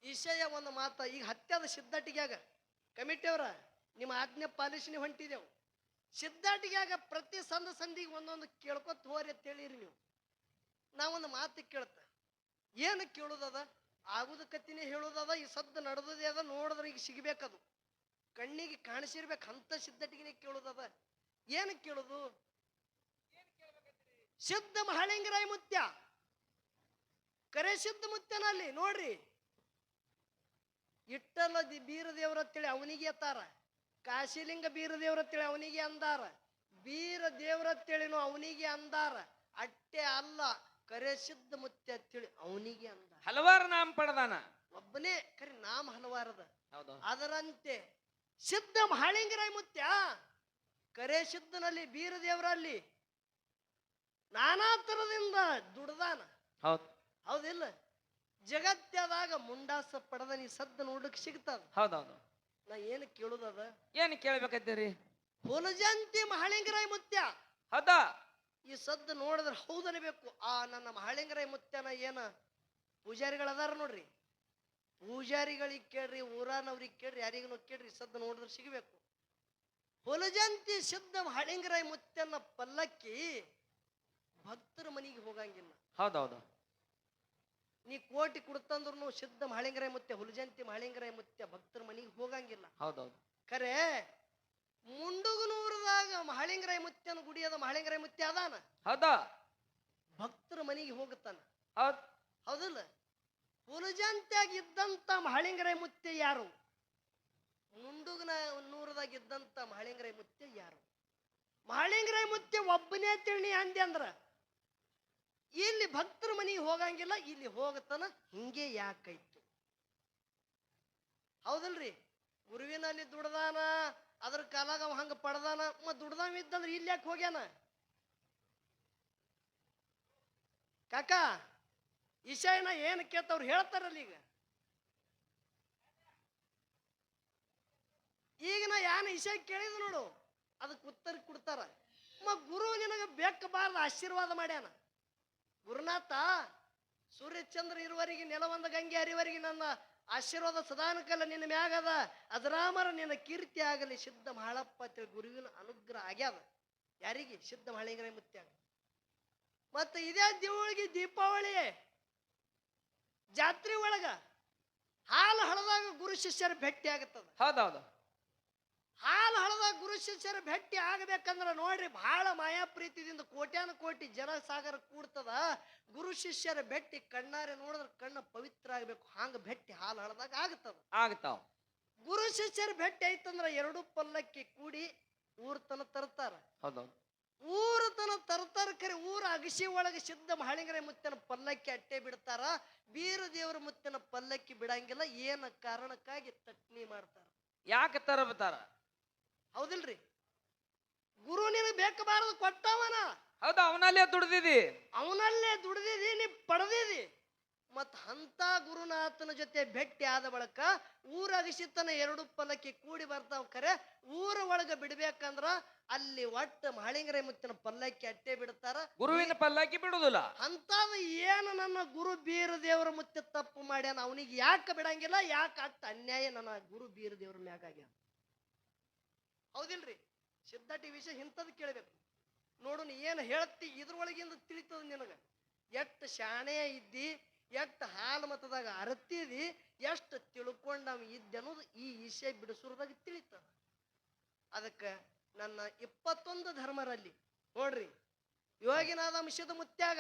ವಿಷಯ ಒಂದು ಮಾತ. ಈಗ ಹತ್ಯದ ಸಿದ್ಧಾಟಿಗ್ಯಾಗ ಕಮಿಟಿಯವ್ರ ನಿಮ್ಮ ಆಜ್ಞೆ ಪಾಲಿಸಿನಿ ಹೊಂಟಿದೆವು. ಸಿದ್ಧಾಟಿಗ್ಯಾಗ ಪ್ರತಿ ಸಂದಿಗೆ ಒಂದೊಂದು ಕೇಳ್ಕೊತ ಹೋರಿ ಅಂತ ಹೇಳಿರಿ ನೀವು. ನಾವೊಂದು ಮಾತು ಕೇಳ್ತ, ಏನು ಕೇಳೋದದ? ಆಗುದ ಕತ್ತಿನೇ ಹೇಳೋದದ. ಈ ಸದ್ದು ನಡೆದದೇ ಅದ, ನೋಡಿದ್ರೆ ಈಗ ಸಿಗ್ಬೇಕದು, ಕಣ್ಣಿಗೆ ಕಾಣಿಸಿರ್ಬೇಕು ಅಂತ ಸಿದ್ಧಟಿಗೆ ಕೇಳೋದದ. ಏನು ಕೇಳೋದು? ಸಿದ್ಧ ಮಹಳಿಂಗರಾಯ ಮುತ್ಯ, ಕರೆ ಸಿದ್ಧ ಮುತ್ಯನಲ್ಲಿ ನೋಡ್ರಿ, ಇಟ್ಟಲ್ಲ ಬೀರದೇವ್ರ ಅಂತೇಳಿ ಅವನಿಗೆ ಎತ್ತಾರ. ಕಾಶಿಲಿಂಗ ಬೀರದೇವ್ರ ಅಂತೇಳಿ ಅವನಿಗೆ ಅಂದಾರ. ಬೀರ ದೇವ್ರ ಅಂತೇಳಿನೂ ಅವನಿಗೆ ಅಂದಾರ. ಅಟ್ಟೆ ಅಲ್ಲ, ಕರೆ ಸಿದ್ಧ ಮುತ್ಯ ಅಂತೇಳಿ ಅವನಿಗೆ ಅಂದ. ಹಲವಾರು ನಾಮ ಪಡೆದಾನ, ಒಬ್ಬನೇ ಕರೆ ನಾಮ ಹಲವಾರದ. ಹೌದು. ಅದರಂತೆ ಸಿದ್ಧ ಮಹಾಳಿಂಗರಾಯ ಮುತ್ಯ ಕರೆ ಸಿದ್ಧನಲ್ಲಿ ಬೀರದೇವರಲ್ಲಿ ನಾನಾ ತರದಿಂದ ದುಡ್ದಾನ. ಹೌದು. ಹೌದಿಲ್ಲ? ಜಗತ್ಯದಾಗ ಮುಂಡಾಸ ಪಡೆದ ನೀ ಸದ್ದ ನೋಡಕ್ ಸಿಗ್ತದ. ಹೌದೌದು. ನಾ ಏನು ಕೇಳುದದ? ಏನು ಕೇಳ್ಬೇಕತ್ತೀರಿ? ಹುಲಜಂತಿ ಮಹಾಳಿಂಗರಾಯ ಮುತ್ಯ. ಹೌದಾ? ಈ ಸದ್ದು ನೋಡಿದ್ರೆ ಹೌದನ್ಬೇಕು. ಆ ನನ್ನ ಮಹಾಳಿಂಗರಾಯ ಮುತ್ಯನ ಏನ ಪೂಜಾರಿಗಳದಾರ ನೋಡ್ರಿ, ಪೂಜಾರಿಗಳಿಗೆ ಕೇಳ್ರಿ, ಊರಾನವ್ರಿಗೆ ಕೇಳ್ರಿ, ಯಾರಿಗೂ ಕೇಳ್ರಿ, ಸದ್ದು ನೋಡಿದ್ರೆ ಸಿಗಬೇಕು. ಹುಲಜಂತಿ ಸಿದ್ಧ ಮಹಾಳಿಂಗರಾಯ ಮುತ್ಯನ ಪಲ್ಲಕ್ಕಿ ಭಕ್ತರ ಮನೆಗೆ ಹೋಗಂಗಿಲ್ಲ. ಹೌದೌದು. ನೀ ಕೋಟಿ ಕೊಡ್ತಂದ್ರು ಸಿದ್ಧ ಮಹಾಳಿಂಗರಾಯ ಮುತ್ಯ, ಹುಲಜಂತಿ ಮಹಾಳಿಂಗರಾಯ ಮುತ್ಯ ಭಕ್ತರ ಮನೆಗೆ ಹೋಗಂಗಿಲ್ಲ. ಹೌದೌದು. ಖರೆ ಮುಂಡುಗನೂರದಾಗ ಮಹಾಳಿಂಗರಾಯ ಮುತ್ಯನ ಗುಡಿ ಅದ. ಮಹಾಳಿಂಗರಾಯ ಮುತ್ಯ ಅದಾನ. ಹೌದಾ? ಭಕ್ತರ ಮನೆಗೆ ಹೋಗುತ್ತಾನ. ಹೌದ್. ಹೌದಲ್ಲ? ಹುಲಜಂತಿಯಾಗಿದ್ದಂತ ಮಹಾಳಿಂಗರಾಯ ಮುತ್ಯ ಯಾರು? ಮುಂಡುಗನೂರದಾಗ ಇದ್ದಂತ ಮಹಾಳಿಂಗರಾಯ ಮುತ್ಯ ಯಾರು? ಮಹಾಳಿಂಗರಾಯ ಮುತ್ಯ ಒಬ್ಬನೇ ತಿಳಿ ಅಂದೆ ಅಂದ್ರ ಇಲ್ಲಿ ಭಕ್ತರ ಮನೆಗೆ ಹೋಗಂಗಿಲ್ಲ, ಇಲ್ಲಿ ಹೋಗತನ. ಹಿಂಗೆ ಯಾಕೈತು? ಹೌದಲ್ರಿ? ಗುರುವಿನಲ್ಲಿ ದುಡ್ದಾನ, ಅದ್ರ ಕಾಲಾಗ ಅವ ಹಂಗ ಪಡ್ದಾನ. ಮತ್ ದುಡ್ದಾವ ಇದ್ದಂದ್ರೆ ಇಲ್ಲಿ ಯಾಕೆ ಹೋಗ್ಯಾನ? ಕಾಕ ಈಶಾಯನ ಏನ್ ಕೇಳ್ತವ್ರು ಹೇಳ್ತಾರಲ್ಲ. ಈಗ ನಾ ಯಾನ ಈಶಾಯ ಕೇಳಿದ್ ನೋಡು, ಅದಕ್ಕೆ ಉತ್ತರ ಕೊಡ್ತಾರ. ಗುರು ನಿನಗೆ ಬೇಕಬಾರ್ದು ಆಶೀರ್ವಾದ ಮಾಡ್ಯಾನ. ಗುರುನಾಥ ಸೂರ್ಯಚಂದ್ರ ಇರುವರೆಗೆ ನೆಲವಂದ ಗಂಗೆ ಹರಿವರೆಗೆ ನನ್ನ ಆಶೀರ್ವಾದ ಸದಾನಕಲ್ಲ ನಿನ್ನ ಮ್ಯಾಗದ. ಅದರಾಮರ ನಿನ್ನ ಕೀರ್ತಿ ಆಗಲಿ. ಸಿದ್ಧ ಮಹಾಳಪ್ಪ ಅಂತೇಳಿ ಗುರುವಿನ ಅನುಗ್ರಹ ಆಗ್ಯಾದ. ಯಾರಿಗೆ? ಸಿದ್ಧ ಮಹಾಳಿಂಗರಾಯ ಮುತ್ಯಾಗ. ಮತ್ತೆ ಇದೇ ದೇವಳಿಗೆ ದೀಪಾವಳಿ ಜಾತ್ರೆ ಒಳಗ ಹಾಲು ಹಳದಾಗ ಗುರು ಶಿಷ್ಯರ ಭೇಟಿ ಆಗತ್ತದ. ಹೌದೌದು. ಹಾಲು ಹಳದ ಗುರು ಶಿಷ್ಯರ ಭೇಟಿ ಆಗಬೇಕಂದ್ರ ನೋಡ್ರಿ ಬಹಳ ಮಾಯಾ ಪ್ರೀತಿದಿಂದ ಕೋಟ್ಯಾನ ಕೋಟಿ ಜನಸಾಗರ ಕೂಡ್ತದ. ಗುರು ಶಿಷ್ಯರ ಭೇಟಿ ಕಣ್ಣಾರೆ ನೋಡಿದ್ರೆ ಕಣ್ಣು ಪವಿತ್ರ ಆಗ್ಬೇಕು. ಹಂಗ ಭೇಟಿ ಹಾಲು ಹಳದಾಗ ಆಗ್ತಾವ. ಗುರು ಶಿಷ್ಯರ ಭೇಟಿ ಐತಂದ್ರ ಎರಡು ಪಲ್ಲಕ್ಕಿ ಕೂಡಿ ಊರ್ ತನ ತರ್ತಾರ. ಊರ ತನ ತರ್ತಾರ. ಕರೆ ಊರ ಅಗಸಿ ಒಳಗೆ ಸಿದ್ಧ ಮಹಳಿಂಗರ ಮುತ್ತಿನ ಪಲ್ಲಕ್ಕಿ ಅಟ್ಟೆ ಬಿಡ್ತಾರ. ಬೀರ ದೇವರ ಮುತ್ತಿನ ಪಲ್ಲಕ್ಕಿ ಬಿಡಂಗಿಲ್ಲ. ಏನ ಕಾರಣಕ್ಕಾಗಿ ತಟ್ನಿ ಮಾಡ್ತಾರ. ಯಾಕೆ ತರಬತಾರ? ಹೌದಿಲ್ರಿ? ಗುರು ನಿನಗೆ ಬೇಕಬಾರದು ಕೊಟ್ಟವನ. ಹೌದಾ, ಅವನಲ್ಲೇ ದುಡ್ದಿದಿ, ಅವನಲ್ಲೇ ದುಡ್ದಿದಿ, ನೀ ಪಡೆದಿದಿ. ಮತ್ ಅಂತ ಗುರುನಾಥನ ಜೊತೆ ಭೇಟಿ ಆದ ಬಳಕ ಊರ ಅಗಸಿತನ ಎರಡು ಪಲ್ಲಕ್ಕಿ ಕೂಡಿ ಬರ್ತಾವ. ಖರೆ ಊರ ಒಳಗ ಬಿಡ್ಬೇಕಂದ್ರ ಅಲ್ಲಿ ಒಟ್ಟು ಮಹಳಿಂಗರ ಮುತ್ತಿನ ಪಲ್ಲಕ್ಕಿ ಅಟ್ಟೆ ಬಿಡ್ತಾರ. ಗುರುವಿನ ಪಲ್ಲಕ್ಕಿ ಬಿಡುದಿಲ್ಲ. ಅಂತದ ಏನು ನನ್ನ ಗುರು ಬೀರ ದೇವರ ಮುತ್ತೆ ತಪ್ಪು ಮಾಡ್ಯಾನ, ಅವನಿಗೆ ಯಾಕೆ ಬಿಡಂಗಿಲ್ಲ? ಯಾಕೆ ಅಟ್ಟ ಅನ್ಯಾಯ ನನ್ನ ಗುರು ಬೀರ ದೇವ್ರ ಮ್ಯಾಗ ಆಗ್ಯಾನ? ಹೌದಿಲ್ರಿ? ಸಿದ್ಧಾಟಿ ವಿಷಯ ಇಂಥದ್ದು ಕೇಳಬೇಕು. ನೋಡು, ನೀ ಏನು ಹೇಳ್ತಿ ಇದ್ರೊಳಗಿಂದ ತಿಳಿತದ ನಿನಗ. ಎಷ್ಟು ಶಾಣೆ ಇದ್ದಿ, ಎಷ್ಟು ಹಾಲು ಮತದಾಗ ಅರತಿದಿ, ಎಷ್ಟು ತಿಳ್ಕೊಂಡವ ಇದ್ದೆ ಅನ್ನೋದು ಈ ವಿಷಯ ಬಿಡಿಸೋದಾಗ ತಿಳಿತದ. ಅದಕ್ಕೆ ನನ್ನ 21 ಧರ್ಮರಲ್ಲಿ ನೋಡ್ರಿ, ಯೋಗಿನಾದ ಅಂಶದ ಮುತ್ಯಾಗ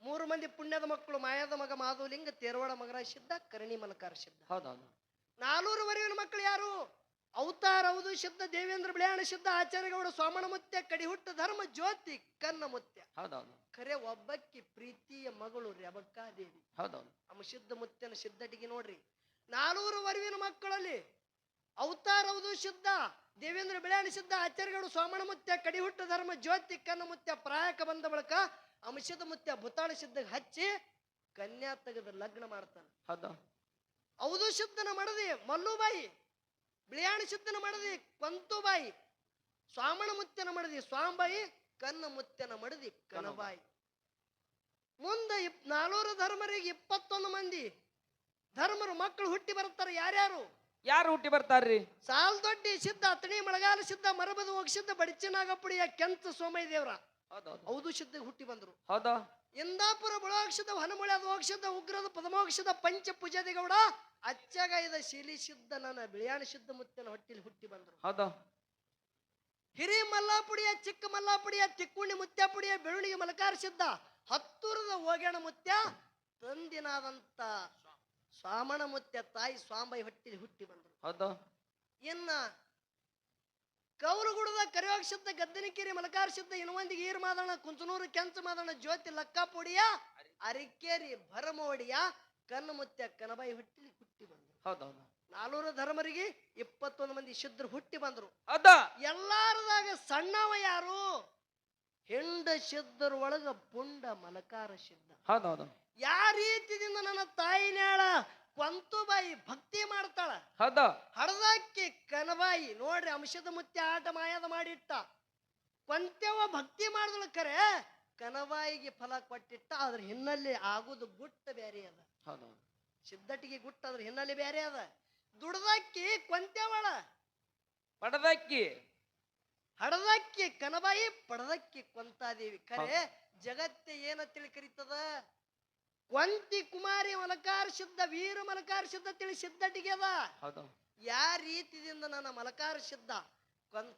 3 ಮಂದಿ ಪುಣ್ಯದ ಮಕ್ಕಳು, ಮಾಯದ ಮಗ ಮಾಧುಲಿಂಗ, ತೇರವಾಡ ಮಗರಾಜ ಸಿದ್ಧ, ಕರಣಿ ಮಲಕಾರ ಸಿದ್ಧ. 4 ವರೆವಿನ ಮಕ್ಕಳು ಯಾರು? ಅವತಾರ ಅವಧು ಸಿದ್ಧ, ದೇವೇಂದ್ರ ಬಿಳ್ಯಾಣ ಸಿದ್ಧ, ಆಚಾರ್ಯಗೌಡ, ಸೋಮಣ ಮುತ್ಯ, ಕಡಿಹುಟ್ಟ ಧರ್ಮ ಜ್ಯೋತಿ, ಕನ್ನ ಮುತ್ಯ. ಖರೆ ಒಬ್ಬಕ್ಕಿ ಪ್ರೀತಿಯ ಮಗಳು ರೇಬಕ್ಕಾದೇವಿ. ಅಂಶಿದ್ಧ ಮುತ್ಯನ ಸಿದ್ಧಟಿಗೆ ನೋಡ್ರಿ, 4 ವರೆವಿನ ಮಕ್ಕಳಲ್ಲಿ ಅವತಾರ ಅವಧು ಸಿದ್ಧ, ದೇವೇಂದ್ರ ಬಿಳ್ಯಾಣ ಸಿದ್ಧ, ಆಚಾರ್ಯಗೌಡ, ಸೋಮಣ ಮುತ್ಯ, ಕಡಿಹುಟ್ಟ ಧರ್ಮ ಜ್ಯೋತಿ, ಕನ್ನ ಮುತ್ಯ ಪ್ರಾಯಕ ಬಂದ ಬಳಕ ಅಂಶದ ಮುತ್ಯ ಭೂತಾಳ ಸಿದ್ಧ ಹಚ್ಚಿ ಕನ್ಯಾ ತೆಗೆದ ಲಗ್ನ ಮಾಡ್ತಾನೆ. ಅವಧು ಸಿದ್ಧನ ಮಡದಿ ಮಲ್ಲುಬಾಯಿ, ಬಿಳಿಯಾಣ ಸಿದ್ಧನ ಮಡದಿ ಕೊಂತುಬಾಯಿ, ಸ್ವಾಮಣ ಮುತ್ಯನ ಮಡದಿ ಸ್ವಾಂಬಾಯಿ, ಕನ್ನ ಮುತ್ಯನ ಮಡದಿ ಕನಬಾಯಿ. ಮುಂದೆ 4 ಧರ್ಮರಿಗೆ 21 ಮಂದಿ ಧರ್ಮರು ಮಕ್ಕಳು ಹುಟ್ಟಿ ಬರ್ತಾರೆ. ಯಾರು ಹುಟ್ಟಿ ಬರ್ತಾರ್ರಿ? ಸಾಲ್ದೊಡ್ಡಿ ಸಿದ್ಧ, ಅತಣಿ ಮಳಗಾಲ ಸಿದ್ಧ, ಮರಬದ ಹೋಗಿಸಿದ್ದ, ಬಡಿಚಿ ನಾಗಪುಡಿಯ ಕೆಂಚ ಸೋಮಯ್ಯ ದೇವ್ರ ಹೌದು ಸಿದ್ಧ ಹುಟ್ಟಿ ಬಂದ್ರು. ಇಂದಾಪುರ ಬುಳೋಕ್ಷದ, ಹೊನಮುಳ್ಯಾದ ಹೋಗಿಸಿದ್ದ, ಉಗ್ರದ ಪದಮೋಕ್ಷದ, ಪಂಚ ಪೂಜಾದಿಗೌಡ, ಅಚ್ಚಗಾಯದ ಶೀಲಿ ಸಿದ್ಧ, ನನ್ನ ಬಿಳಿಯಾಣ ಸಿದ್ಧ ಮುತ್ತನ ಹೊಟ್ಟಿಲಿ ಹುಟ್ಟಿ ಬಂದ್ರು. ಹಿರಿ ಮಲ್ಲಾಪುಡಿಯ, ಚಿಕ್ಕ ಮಲ್ಲಾಪುಡಿಯ, ತಿಕ್ಕುಣಿ ಮುತ್ಯಾಪುಡಿಯ, ಬೆಳುಣಿಗೆ ಮಲಕಾರ ಸಿದ್ಧ, ಹತ್ತೂರದ ಹೋಗ್ಯಾಣ ಮುತ್ಯ, ತಂದಿನಾದಂತ ಸ್ವಾಮಣ ಮುತ್ಯ ತಾಯಿ ಸ್ವಾಂಬಾಯಿ ಹೊಟ್ಟಿಲಿ ಹುಟ್ಟಿ ಬಂದ್ರು. ಇನ್ನ ಕೌಲುಗುಡದ ಕರಿಯೋಗ ಸಿದ್ಧ, ಗದ್ದನಿಕಿರಿ ಮಲಕಾರ ಸಿದ್ಧ, ಇನ್ವಂದಿಗೆ ಈರ್ ಮಾದಣ, ಕುಂಚನೂರು ಕೆಂಚ ಮಾದಣ, ಜ್ಯೋತಿ ಲಕ್ಕಾಪುಡಿಯ, ಅರಿಕೇರಿ ಭರಮೋಡಿಯ, ಕನ್ನ ಮುತ್ಯ ಕನಬಾಯಿ ಹೊಟ್ಟಿಲಿ ಹುಟ್ಟಿ ಬಂದ್ರು. 4 ಧರ್ಮರಿಗೆ 21 ಮಂದಿ ಸಿದ್ಧರು ಹುಟ್ಟಿ ಬಂದ್ರು. ಎಲ್ಲಾರದಾಗ ಸಣ್ಣವ ಯಾರು? ಹೆಂಡ ಸಿದ್ಧರ ಒಳಗ ಪುಂಡ ಮಲಕಾರ ಸಿದ್ಧ. ಯಾವ ರೀತಿಯಿಂದ ನನ್ನ ತಾಯಿನ್ಯಾಳ ಕೊಂತುಬಾಯಿ ಭಕ್ತಿ ಮಾಡ್ತಾಳ, ಹಡದಾಕಿ ಕನಬಾಯಿ ನೋಡ್ರಿ ಅಂಶದ ಮುತ್ಯ ಆಟ ಮಾಯದ ಮಾಡಿಟ್ಟ. ಕೊಂತೆವ ಭಕ್ತಿ ಮಾಡಿದಳು, ಖರೆ ಕನಬಾಯಿಗೆ ಫಲ ಕೊಟ್ಟಿಟ್ಟ. ಅದ್ರ ಹಿನ್ನೆಲೆ ಆಗುದು ಗುಟ್ಟ ಬೇರೆ ಅದ. ಸಿದ್ಧಟಿಗೆ ಗುಟ್ಟ ಅದ್ರ ಹಿನ್ನೆಲೆ ಬೇರೆ ಅದ. ದುಡ್ದಕ್ಕಿ ಕೊಂತೆವಳ, ಪಡದಕ್ಕಿ ಹಡದಕ್ಕಿ ಕನಬಾಯಿ, ಪಡದಕ್ಕಿ ಕೊಂತಾದೇವಿ. ಖರೆ ಜಗತ್ತೆ ಏನ ತಿಳಿ ಕರೀತದ? ಕೊಂತಿ ಕುಮಾರಿ ಮಲಕಾರ ಸಿದ್ಧ, ವೀರ ಮಲಕಾರ ಸಿದ್ಧ ತಿಳಿ ಸಿದ್ಧಟಿಗೆ ಅದ. ಯಾವ ರೀತಿಯಿಂದ ನನ್ನ ಮಲಕಾರ ಸಿದ್ಧ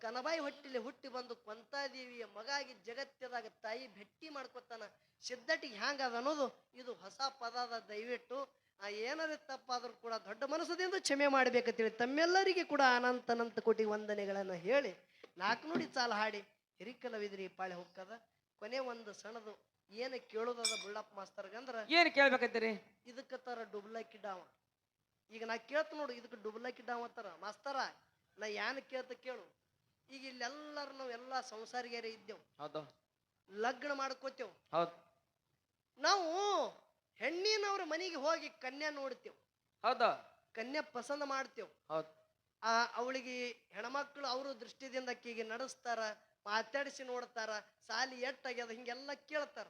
ಕನಬಾಯಿ ಹೊಟ್ಟಿಲಿ ಹುಟ್ಟಿ ಬಂದು ಕೊಂತಾದೇವಿಯ ಮಗಾಗಿ ಜಗತ್ತದಾಗ ತಾಯಿ ಭೇಟಿ ಮಾಡ್ಕೊತಾನ. ಸಿದ್ಧಟಿಗೆ ಹ್ಯಾಂಗದ ಅನ್ನೋದು ಇದು ಹೊಸ ಪದ ಅದ. ದಯವಿಟ್ಟು ಏನಾದ್ರೆ ತಪ್ಪಾದ್ರೂ ಕೂಡ ದೊಡ್ಡ ಮನಸ್ಸದಿಂದ ಕ್ಷಮೆ ಮಾಡ್ಬೇಕಂತೇಳಿ ತಮ್ಮೆಲ್ಲರಿಗೆ ಕೂಡ ಅನಂತ ಕೋಟಿ ವಂದನೆಗಳನ್ನ ಹೇಳಿ 4 ನುಡಿ ಸಾಲ ಹಾಡಿ ಹಿರಿಕಲವಿದ್ರಿ ಪಾಳೆ ಹೋಗ್ತದ. ಕೊನೆ ಒಂದು ಸಣ್ಣದು ಏನು ಕೇಳೋದದ ಬುಳ್ಳಪ್ಪ ಮಾಸ್ತರ್ಗಂದ್ರ, ಏನ್ ಕೇಳ್ಬೇಕಂತೀರಿ? ಇದಕ್ಕ ತರ ಡುಬ್ಲಾಕಿ ಡಾವ. ಈಗ ನಾ ಕೇಳ್ತ ನೋಡು, ಇದಕ್ಕೆ ಡುಬ್ಲಾಕಿ ಡಾವ ಅಂತಾರ. ಮಾಸ್ತರ, ನಾ ಯಾನ ಕೇಳ್ತ ಕೇಳು. ಈಗ ಇಲ್ಲೆಲ್ಲರೂ ನಾವು ಎಲ್ಲಾ ಸಂಸಾರಿಗರೇ ಇದ್ದೇವ್, ಲಗ್ನ ಮಾಡ್ಕೋತೇವ್. ನಾವು ಹೆಣ್ಣಿನವ್ರ ಮನೆಗೆ ಹೋಗಿ ಕನ್ಯಾ ನೋಡ್ತೇವ್, ಕನ್ಯಾ ಪಸಂದ ಮಾಡ್ತೇವ್. ಅವಳಿಗೆ ಹೆಣ್ಮಕ್ಳು ಅವರು ದೃಷ್ಟಿದಿಂದ ಅಕ್ಕಿಗೆ ನಡೆಸ್ತಾರ, ಮಾತಾಡಿಸಿ ನೋಡ್ತಾರ, ಸಾಲಿ ಎಟ್ಟಾಗ್ಯದ ಹಿಂಗೆಲ್ಲ ಕೇಳ್ತಾರ.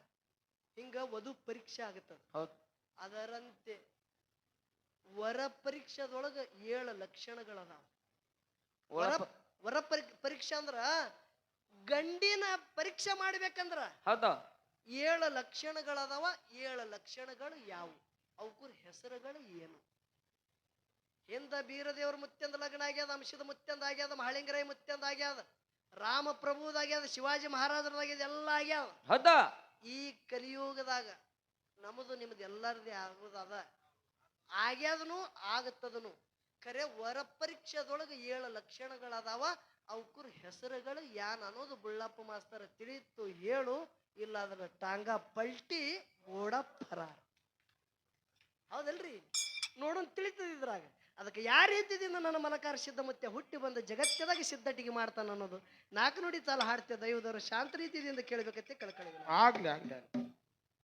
ಹಿಂಗ ವಧು ಪರೀಕ್ಷೆ ಆಗತ್ತದ. ಅದರಂತೆ ವರ ಪರೀಕ್ಷೆದೊಳಗ 7 ಲಕ್ಷಣಗಳದಾವ. ವರ ಪರೀಕ್ಷೆ ಅಂದ್ರ ಗಂಡಿನ ಪರೀಕ್ಷೆ ಮಾಡ್ಬೇಕಂದ್ರ 7 ಲಕ್ಷಣಗಳದಾವ. 7 ಲಕ್ಷಣಗಳು ಯಾವುವು? ಅವಕ್ಕೂರ್ ಹೆಸರುಗಳು ಏನು? ಹಿಂದ ಬೀರದೇವ್ರ ಮುತ್ಯಂದ ಲಗ್ನ ಆಗ್ಯಾದ, ಅಂಶದ ಮುತ್ಯಂದ ಆಗ್ಯಾದ, ಮಹಳಿಂಗರಾಯ ಮುತ್ಯಂದ ಆಗ್ಯಾದ, ರಾಮ ಪ್ರಭುದಾಗ್ಯಾದ, ಶಿವಾಜಿ ಮಹಾರಾಜರದಾಗ್ಯದ, ಎಲ್ಲ ಆಗ್ಯಾವ. ಹೌದ ಈ ಕಲಿಯುಗದಾಗ ನಮ್ಮದು ನಿಮ್ದು ಎಲ್ಲರದೇ ಆಗುದದ, ಆಗ್ಯಾದನು ಆಗತ್ತದನು. ಖರೆ ವರ ಪರೀಕ್ಷೆದೊಳಗೆ 7 ಲಕ್ಷಣಗಳದಾವ. ಅವಕ್ಕೂರ್ ಹೆಸರುಗಳು ಯಾನ್ ಅನ್ನೋದು ಬುಳ್ಳಪ್ಪ ಮಾಸ್ತರ ತಿಳಿತು ಹೇಳು, ಇಲ್ಲ ಅದರ ಟಾಂಗ ಪಲ್ಟಿ ಓಡ ಫರಾರ. ಹೌದಲ್ರಿ? ನೋಡೋನ್ ತಿಳಿತದಿದ್ರಾಗ. ಅದಕ್ಕೆ ಯಾವ ರೀತಿದಿಂದ ನನ್ನ ಮನಕಾರ ಸಿದ್ಧಮುತ್ಯ ಹುಟ್ಟಿ ಬಂದ ಜಗತ್ತದಾಗ ಸಿದ್ಧಟಿಗೆ ಮಾಡ್ತಾನ ಅನ್ನೋದು 4 ನುಡಿ ಸಾಲ ಹಾಡ್ತೇ ದೈವದವರು ಶಾಂತ ರೀತಿಯಿಂದ ಕೇಳಬೇಕಂತೆ ಕಳ್ಕೊಳ್ಳಿ. ಆಗ್ಲಿ ಆಗ್ಲಿ.